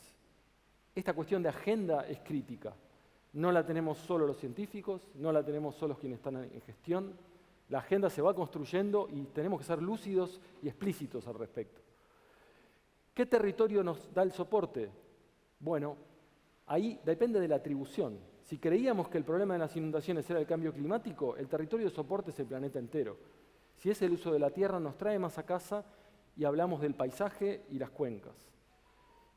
Esta cuestión de agenda es crítica. No la tenemos solo los científicos, no la tenemos solo quienes están en gestión. La agenda se va construyendo y tenemos que ser lúcidos y explícitos al respecto. ¿Qué territorio nos da el soporte? Bueno, ahí depende de la atribución. Si creíamos que el problema de las inundaciones era el cambio climático, el territorio de soporte es el planeta entero. Si es el uso de la tierra, nos trae más a casa y hablamos del paisaje y las cuencas.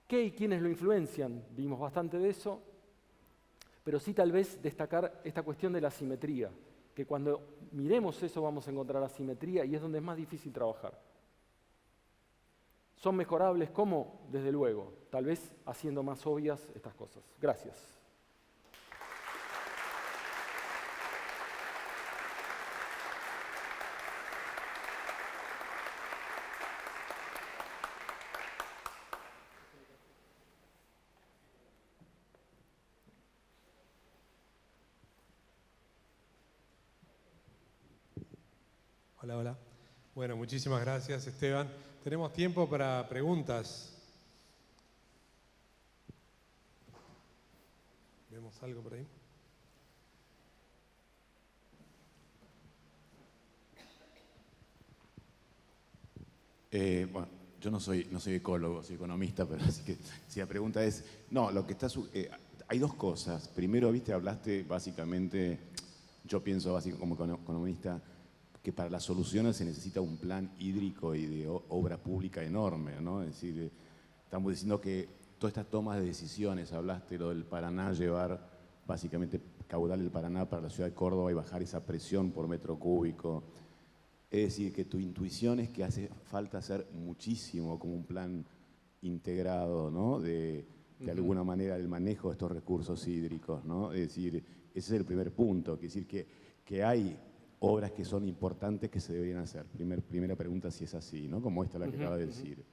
¿Qué y quiénes lo influencian? Vimos bastante de eso, pero sí tal vez destacar esta cuestión de la simetría, que cuando miremos eso vamos a encontrar asimetría y es donde es más difícil trabajar. ¿Son mejorables? ¿Cómo? Desde luego, tal vez haciendo más obvias estas cosas. Gracias. Hola, hola. Bueno, muchísimas gracias, Esteban. Tenemos tiempo para preguntas. algo por ahí. Bueno, yo no soy ecólogo, soy economista, pero así que si la pregunta es, no, lo que está, hay dos cosas. Primero, viste, hablaste básicamente, yo pienso básicamente como economista, que para las soluciones se necesita un plan hídrico y de obra pública enorme, ¿no? Es decir, estamos diciendo que todas estas tomas de decisiones, hablaste lo del Paraná, llevar básicamente caudal del Paraná para la ciudad de Córdoba y bajar esa presión por metro cúbico. Es decir, que tu intuición es que hace falta hacer muchísimo como un plan integrado, ¿no? De alguna manera el manejo de estos recursos hídricos, ¿no? Es decir, ese es el primer punto, es decir, que hay obras que son importantes que se deberían hacer. Primera pregunta si es así, ¿no? Como esta la que acaba de decir.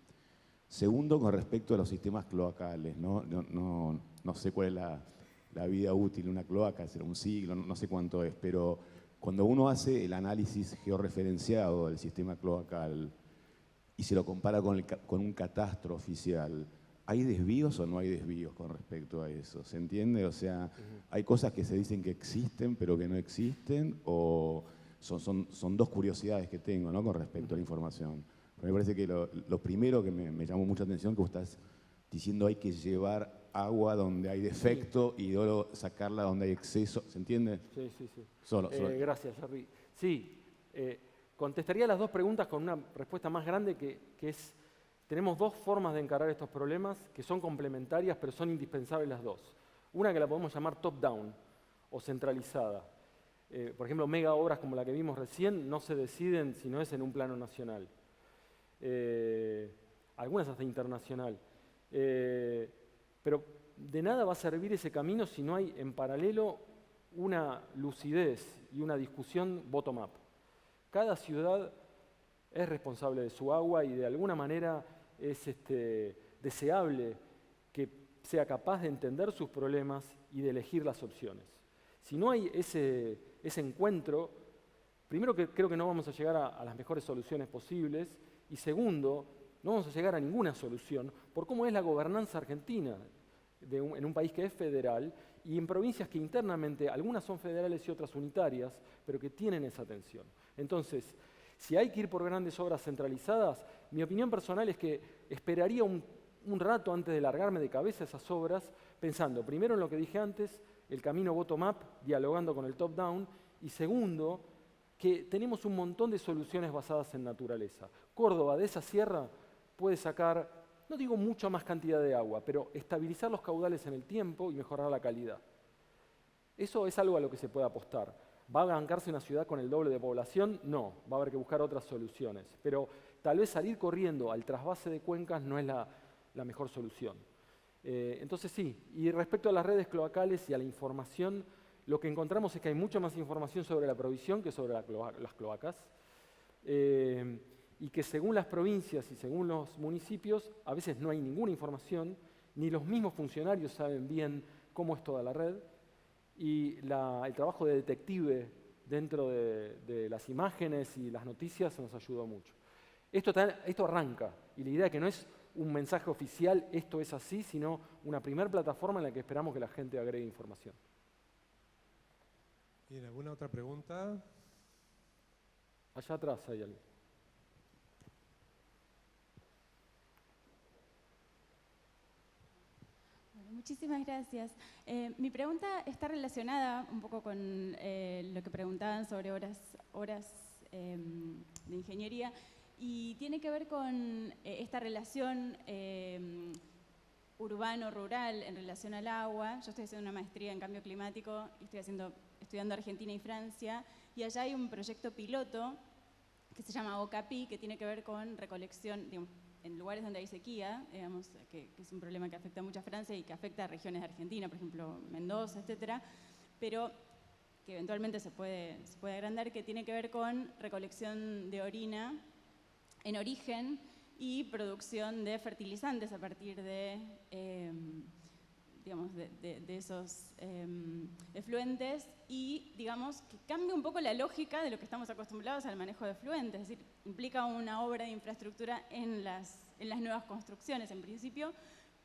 Segundo, con respecto a los sistemas cloacales, ¿no? No sé cuál es la vida útil de una cloaca, será un siglo, no sé cuánto es, pero cuando uno hace el análisis georreferenciado del sistema cloacal y se lo compara con un catastro oficial, ¿hay desvíos o no hay desvíos con respecto a eso? ¿Se entiende? O sea, ¿hay cosas que se dicen que existen pero que no existen? ¿O son dos curiosidades que tengo, ¿no? Con respecto a la información. Pero me parece que lo primero que me llamó mucha atención que vos estás diciendo hay que llevar agua donde hay defecto y luego sacarla donde hay exceso. ¿Se entiende? Sí, sí, sí. Solo. Gracias, Jerry. Sí, contestaría las dos preguntas con una respuesta más grande que es, tenemos dos formas de encarar estos problemas que son complementarias pero son indispensables las dos. Una que la podemos llamar top-down o centralizada. Por ejemplo, mega obras como la que vimos recién no se deciden si no es en un plano nacional. Algunas hasta internacional. Pero de nada va a servir ese camino si no hay en paralelo una lucidez y una discusión bottom-up. Cada ciudad es responsable de su agua y de alguna manera es deseable que sea capaz de entender sus problemas y de elegir las opciones. Si no hay ese encuentro, primero que creo que no vamos a llegar a las mejores soluciones posibles y segundo, no vamos a llegar a ninguna solución por cómo es la gobernanza argentina en un país que es federal y en provincias que internamente, algunas son federales y otras unitarias, pero que tienen esa tensión. Entonces, si hay que ir por grandes obras centralizadas, mi opinión personal es que esperaría un rato antes de largarme de cabeza esas obras, pensando primero en lo que dije antes, el camino bottom-up, dialogando con el top-down, y segundo, que tenemos un montón de soluciones basadas en naturaleza. Córdoba, de esa sierra, puede sacar, no digo mucha más cantidad de agua, pero estabilizar los caudales en el tiempo y mejorar la calidad. Eso es algo a lo que se puede apostar. ¿Va a bancarse una ciudad con el doble de población? No, va a haber que buscar otras soluciones. Pero tal vez salir corriendo al trasvase de cuencas no es la mejor solución. Entonces sí, y respecto a las redes cloacales y a la información, lo que encontramos es que hay mucha más información sobre la provisión que sobre las cloacas. Y que según las provincias y según los municipios, a veces no hay ninguna información, ni los mismos funcionarios saben bien cómo es toda la red, y el trabajo de detective dentro de las imágenes y las noticias nos ayudó mucho. Esto arranca, y la idea es que no es un mensaje oficial, esto es así, sino una primera plataforma en la que esperamos que la gente agregue información. Bien, ¿alguna otra pregunta? Allá atrás hay algo. Muchísimas gracias. Mi pregunta está relacionada un poco con lo que preguntaban sobre horas de ingeniería y tiene que ver con esta relación urbano-rural en relación al agua. Yo estoy haciendo una maestría en cambio climático y estoy estudiando Argentina y Francia y allá hay un proyecto piloto que se llama OCAPI que tiene que ver con recolección, digamos, en lugares donde hay sequía, digamos, que es un problema que afecta mucho a Francia y que afecta a regiones de Argentina, por ejemplo, Mendoza, etcétera, pero que eventualmente se puede agrandar, que tiene que ver con recolección de orina en origen y producción de fertilizantes a partir de, digamos, de esos efluentes y, digamos, que cambia un poco la lógica de lo que estamos acostumbrados al manejo de efluentes, es decir, implica una obra de infraestructura en las nuevas construcciones en principio,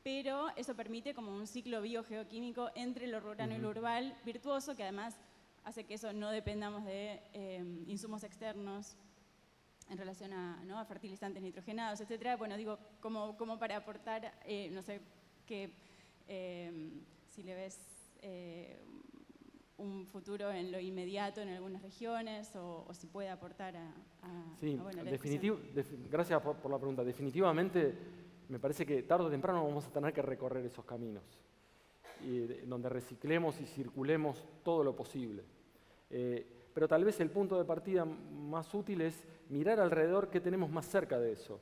pero eso permite como un ciclo biogeoquímico entre lo urbano y lo urbano virtuoso, que además hace que eso no dependamos de insumos externos en relación a fertilizantes nitrogenados, etc. Bueno, digo, como para aportar, no sé, si le ves un futuro en lo inmediato en algunas regiones o si puede aportar a la discusión. Gracias por la pregunta. Definitivamente me parece que tarde o temprano vamos a tener que recorrer esos caminos, donde reciclemos y circulemos todo lo posible. Pero tal vez el punto de partida más útil es mirar alrededor qué tenemos más cerca de eso.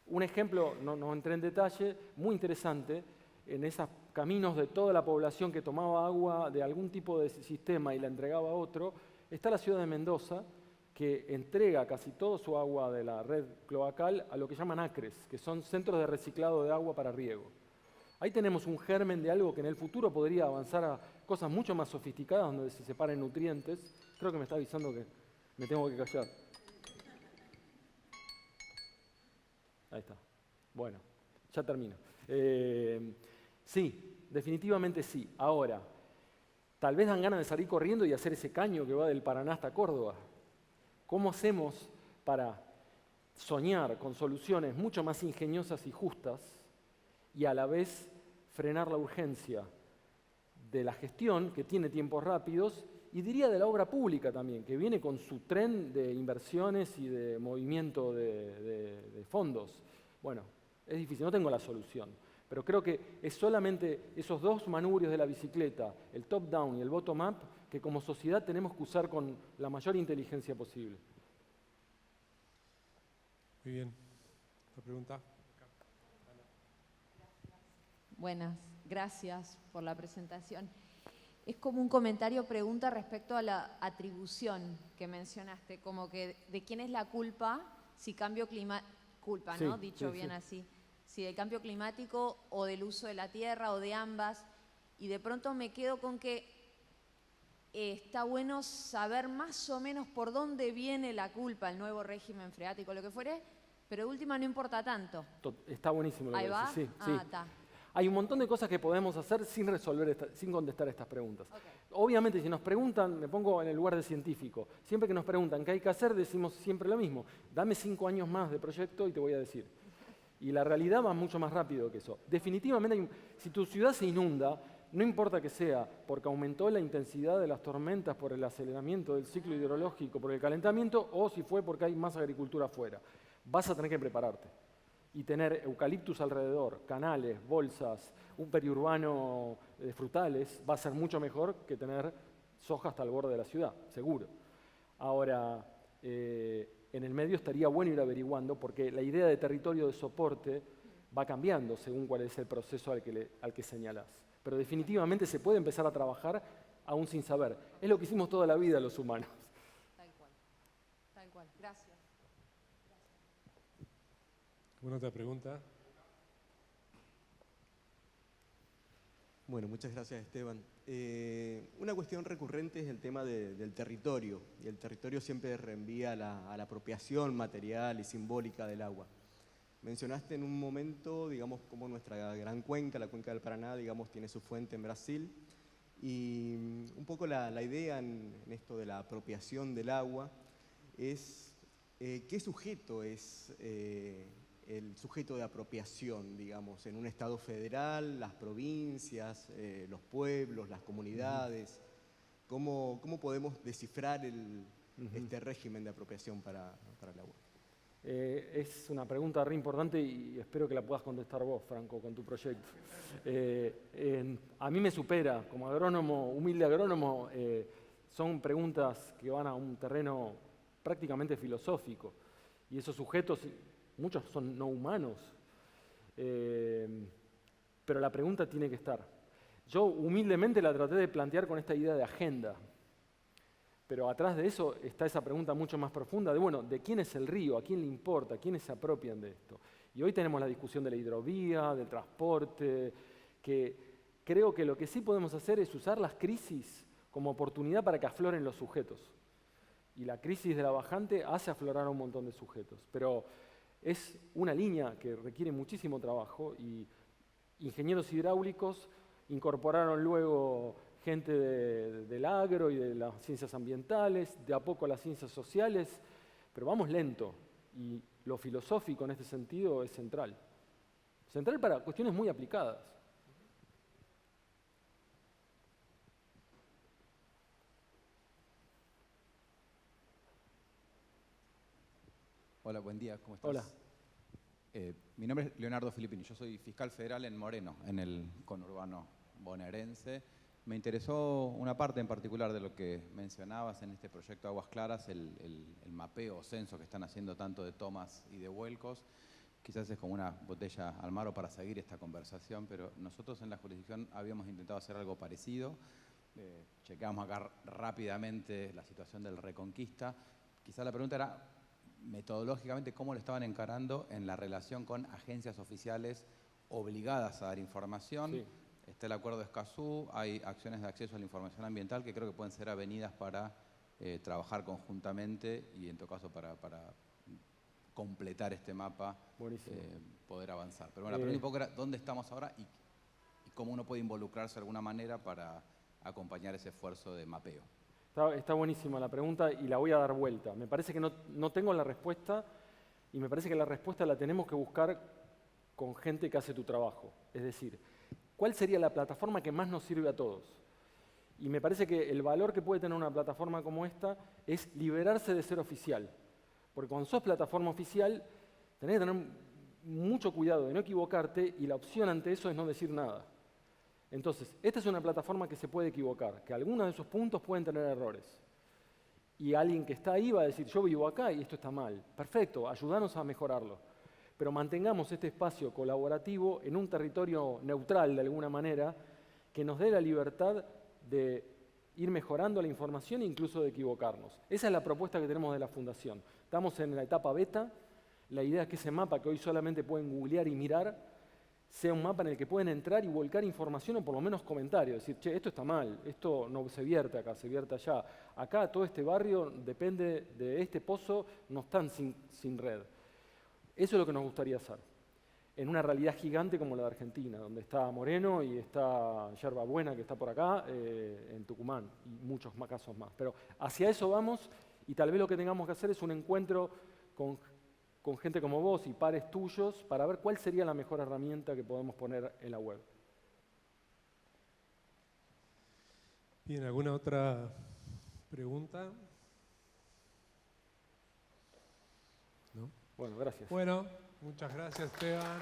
Un ejemplo, no entré en detalle, muy interesante, en esos caminos de toda la población que tomaba agua de algún tipo de sistema y la entregaba a otro, está la ciudad de Mendoza, que entrega casi toda su agua de la red cloacal a lo que llaman acres, que son centros de reciclado de agua para riego. Ahí tenemos un germen de algo que en el futuro podría avanzar a cosas mucho más sofisticadas, donde se separen nutrientes. Creo que me está avisando que me tengo que callar. Ahí está. Bueno, ya termino. Sí, definitivamente sí. Ahora, tal vez dan ganas de salir corriendo y hacer ese caño que va del Paraná hasta Córdoba. ¿Cómo hacemos para soñar con soluciones mucho más ingeniosas y justas y a la vez frenar la urgencia de la gestión, que tiene tiempos rápidos, y diría de la obra pública también, que viene con su tren de inversiones y de movimiento de fondos? Bueno, es difícil, no tengo la solución, pero creo que es solamente esos dos manubrios de la bicicleta, el top-down y el bottom-up, que como sociedad tenemos que usar con la mayor inteligencia posible. Muy bien. ¿Otra pregunta? Buenas, gracias por la presentación. Es como un comentario, pregunta respecto a la atribución que mencionaste, como que de quién es la culpa, si cambio climático, culpa, ¿no? Sí, Dicho sí, bien sí. así, si del cambio climático o del uso de la tierra o de ambas, y de pronto me quedo con que está bueno saber más o menos por dónde viene la culpa, el nuevo régimen freático, lo que fuere, pero de última no importa tanto. Está buenísimo lo Ahí que va. decís, sí. Está. Hay un montón de cosas que podemos hacer sin sin contestar estas preguntas. Okay. Obviamente, si nos preguntan, me pongo en el lugar de científico, siempre que nos preguntan qué hay que hacer, decimos siempre lo mismo: dame 5 años más de proyecto y te voy a decir. Y la realidad va mucho más rápido que eso. Definitivamente, si tu ciudad se inunda, no importa que sea porque aumentó la intensidad de las tormentas por el aceleramiento del ciclo hidrológico, por el calentamiento, o si fue porque hay más agricultura afuera, vas a tener que prepararte y tener eucaliptus alrededor, canales, bolsas, un periurbano de frutales, va a ser mucho mejor que tener soja hasta el borde de la ciudad, seguro. Ahora, en el medio estaría bueno ir averiguando, porque la idea de territorio de soporte va cambiando según cuál es el proceso al que señalás. Pero definitivamente se puede empezar a trabajar aún sin saber. Es lo que hicimos toda la vida los humanos. Tal cual. Tal cual. Gracias. ¿Alguna otra pregunta? Bueno, muchas gracias, Esteban. Una cuestión recurrente es el tema del territorio, y el territorio siempre reenvía a la apropiación material y simbólica del agua. Mencionaste en un momento, digamos, cómo nuestra gran cuenca, la cuenca del Paraná, digamos, tiene su fuente en Brasil, y un poco la idea en esto de la apropiación del agua es qué sujeto es el sujeto de apropiación, digamos, en un Estado federal, las provincias, los pueblos, las comunidades. ¿Cómo podemos descifrar este régimen de apropiación para el agua? Es una pregunta re importante y espero que la puedas contestar vos, Franco, con tu proyecto. A mí me supera, como agrónomo, humilde agrónomo, son preguntas que van a un terreno prácticamente filosófico. Y esos sujetos, muchos son no humanos, pero la pregunta tiene que estar. Yo humildemente la traté de plantear con esta idea de agenda, pero atrás de eso está esa pregunta mucho más profunda de, bueno, ¿de quién es el río? ¿A quién le importa? ¿Quiénes se apropian de esto? Y hoy tenemos la discusión de la hidrovía, del transporte, que creo que lo que sí podemos hacer es usar las crisis como oportunidad para que afloren los sujetos. Y la crisis de la bajante hace aflorar a un montón de sujetos, pero es una línea que requiere muchísimo trabajo y ingenieros hidráulicos incorporaron luego gente del agro y de las ciencias ambientales, de a poco las ciencias sociales, pero vamos lento. Y lo filosófico en este sentido es central. Central para cuestiones muy aplicadas. Hola, buen día, ¿cómo estás? Hola. Mi nombre es Leonardo Filippini, yo soy fiscal federal en Moreno, en el conurbano bonaerense. Me interesó una parte en particular de lo que mencionabas en este proyecto Aguas Claras, el mapeo o censo que están haciendo tanto de tomas y de vuelcos. Quizás es como una botella al mar o para seguir esta conversación, pero nosotros en la jurisdicción habíamos intentado hacer algo parecido. Chequeamos acá rápidamente la situación del Reconquista. Quizás la pregunta era, metodológicamente, ¿cómo lo estaban encarando en la relación con agencias oficiales obligadas a dar información? Sí. Está el acuerdo de Escazú, hay acciones de acceso a la información ambiental que creo que pueden ser avenidas para trabajar conjuntamente y en todo caso para completar este mapa, poder avanzar. Pero bueno, la pregunta un poco era dónde estamos ahora y cómo uno puede involucrarse de alguna manera para acompañar ese esfuerzo de mapeo. Está buenísima la pregunta y la voy a dar vuelta. Me parece que no tengo la respuesta y me parece que la respuesta la tenemos que buscar con gente que hace tu trabajo. Es decir, ¿cuál sería la plataforma que más nos sirve a todos? Y me parece que el valor que puede tener una plataforma como esta es liberarse de ser oficial. Porque cuando sos plataforma oficial, tenés que tener mucho cuidado de no equivocarte y la opción ante eso es no decir nada. Entonces, esta es una plataforma que se puede equivocar, que algunos de esos puntos pueden tener errores. Y alguien que está ahí va a decir, yo vivo acá y esto está mal. Perfecto, ayúdanos a mejorarlo. Pero mantengamos este espacio colaborativo en un territorio neutral de alguna manera que nos dé la libertad de ir mejorando la información e incluso de equivocarnos. Esa es la propuesta que tenemos de la Fundación. Estamos en la etapa beta. La idea es que ese mapa que hoy solamente pueden googlear y mirar sea un mapa en el que pueden entrar y volcar información o por lo menos comentarios. Decir, che, esto está mal, esto no se vierte acá, se vierte allá. Acá todo este barrio depende de este pozo, no están sin red. Eso es lo que nos gustaría hacer. En una realidad gigante como la de Argentina, donde está Moreno y está Yerba Buena, que está por acá, en Tucumán, y muchos más casos más. Pero hacia eso vamos y tal vez lo que tengamos que hacer es un encuentro con gente como vos y pares tuyos para ver cuál sería la mejor herramienta que podemos poner en la web. Bien, ¿alguna otra pregunta? ¿No? Bueno, gracias. Bueno, muchas gracias, Esteban.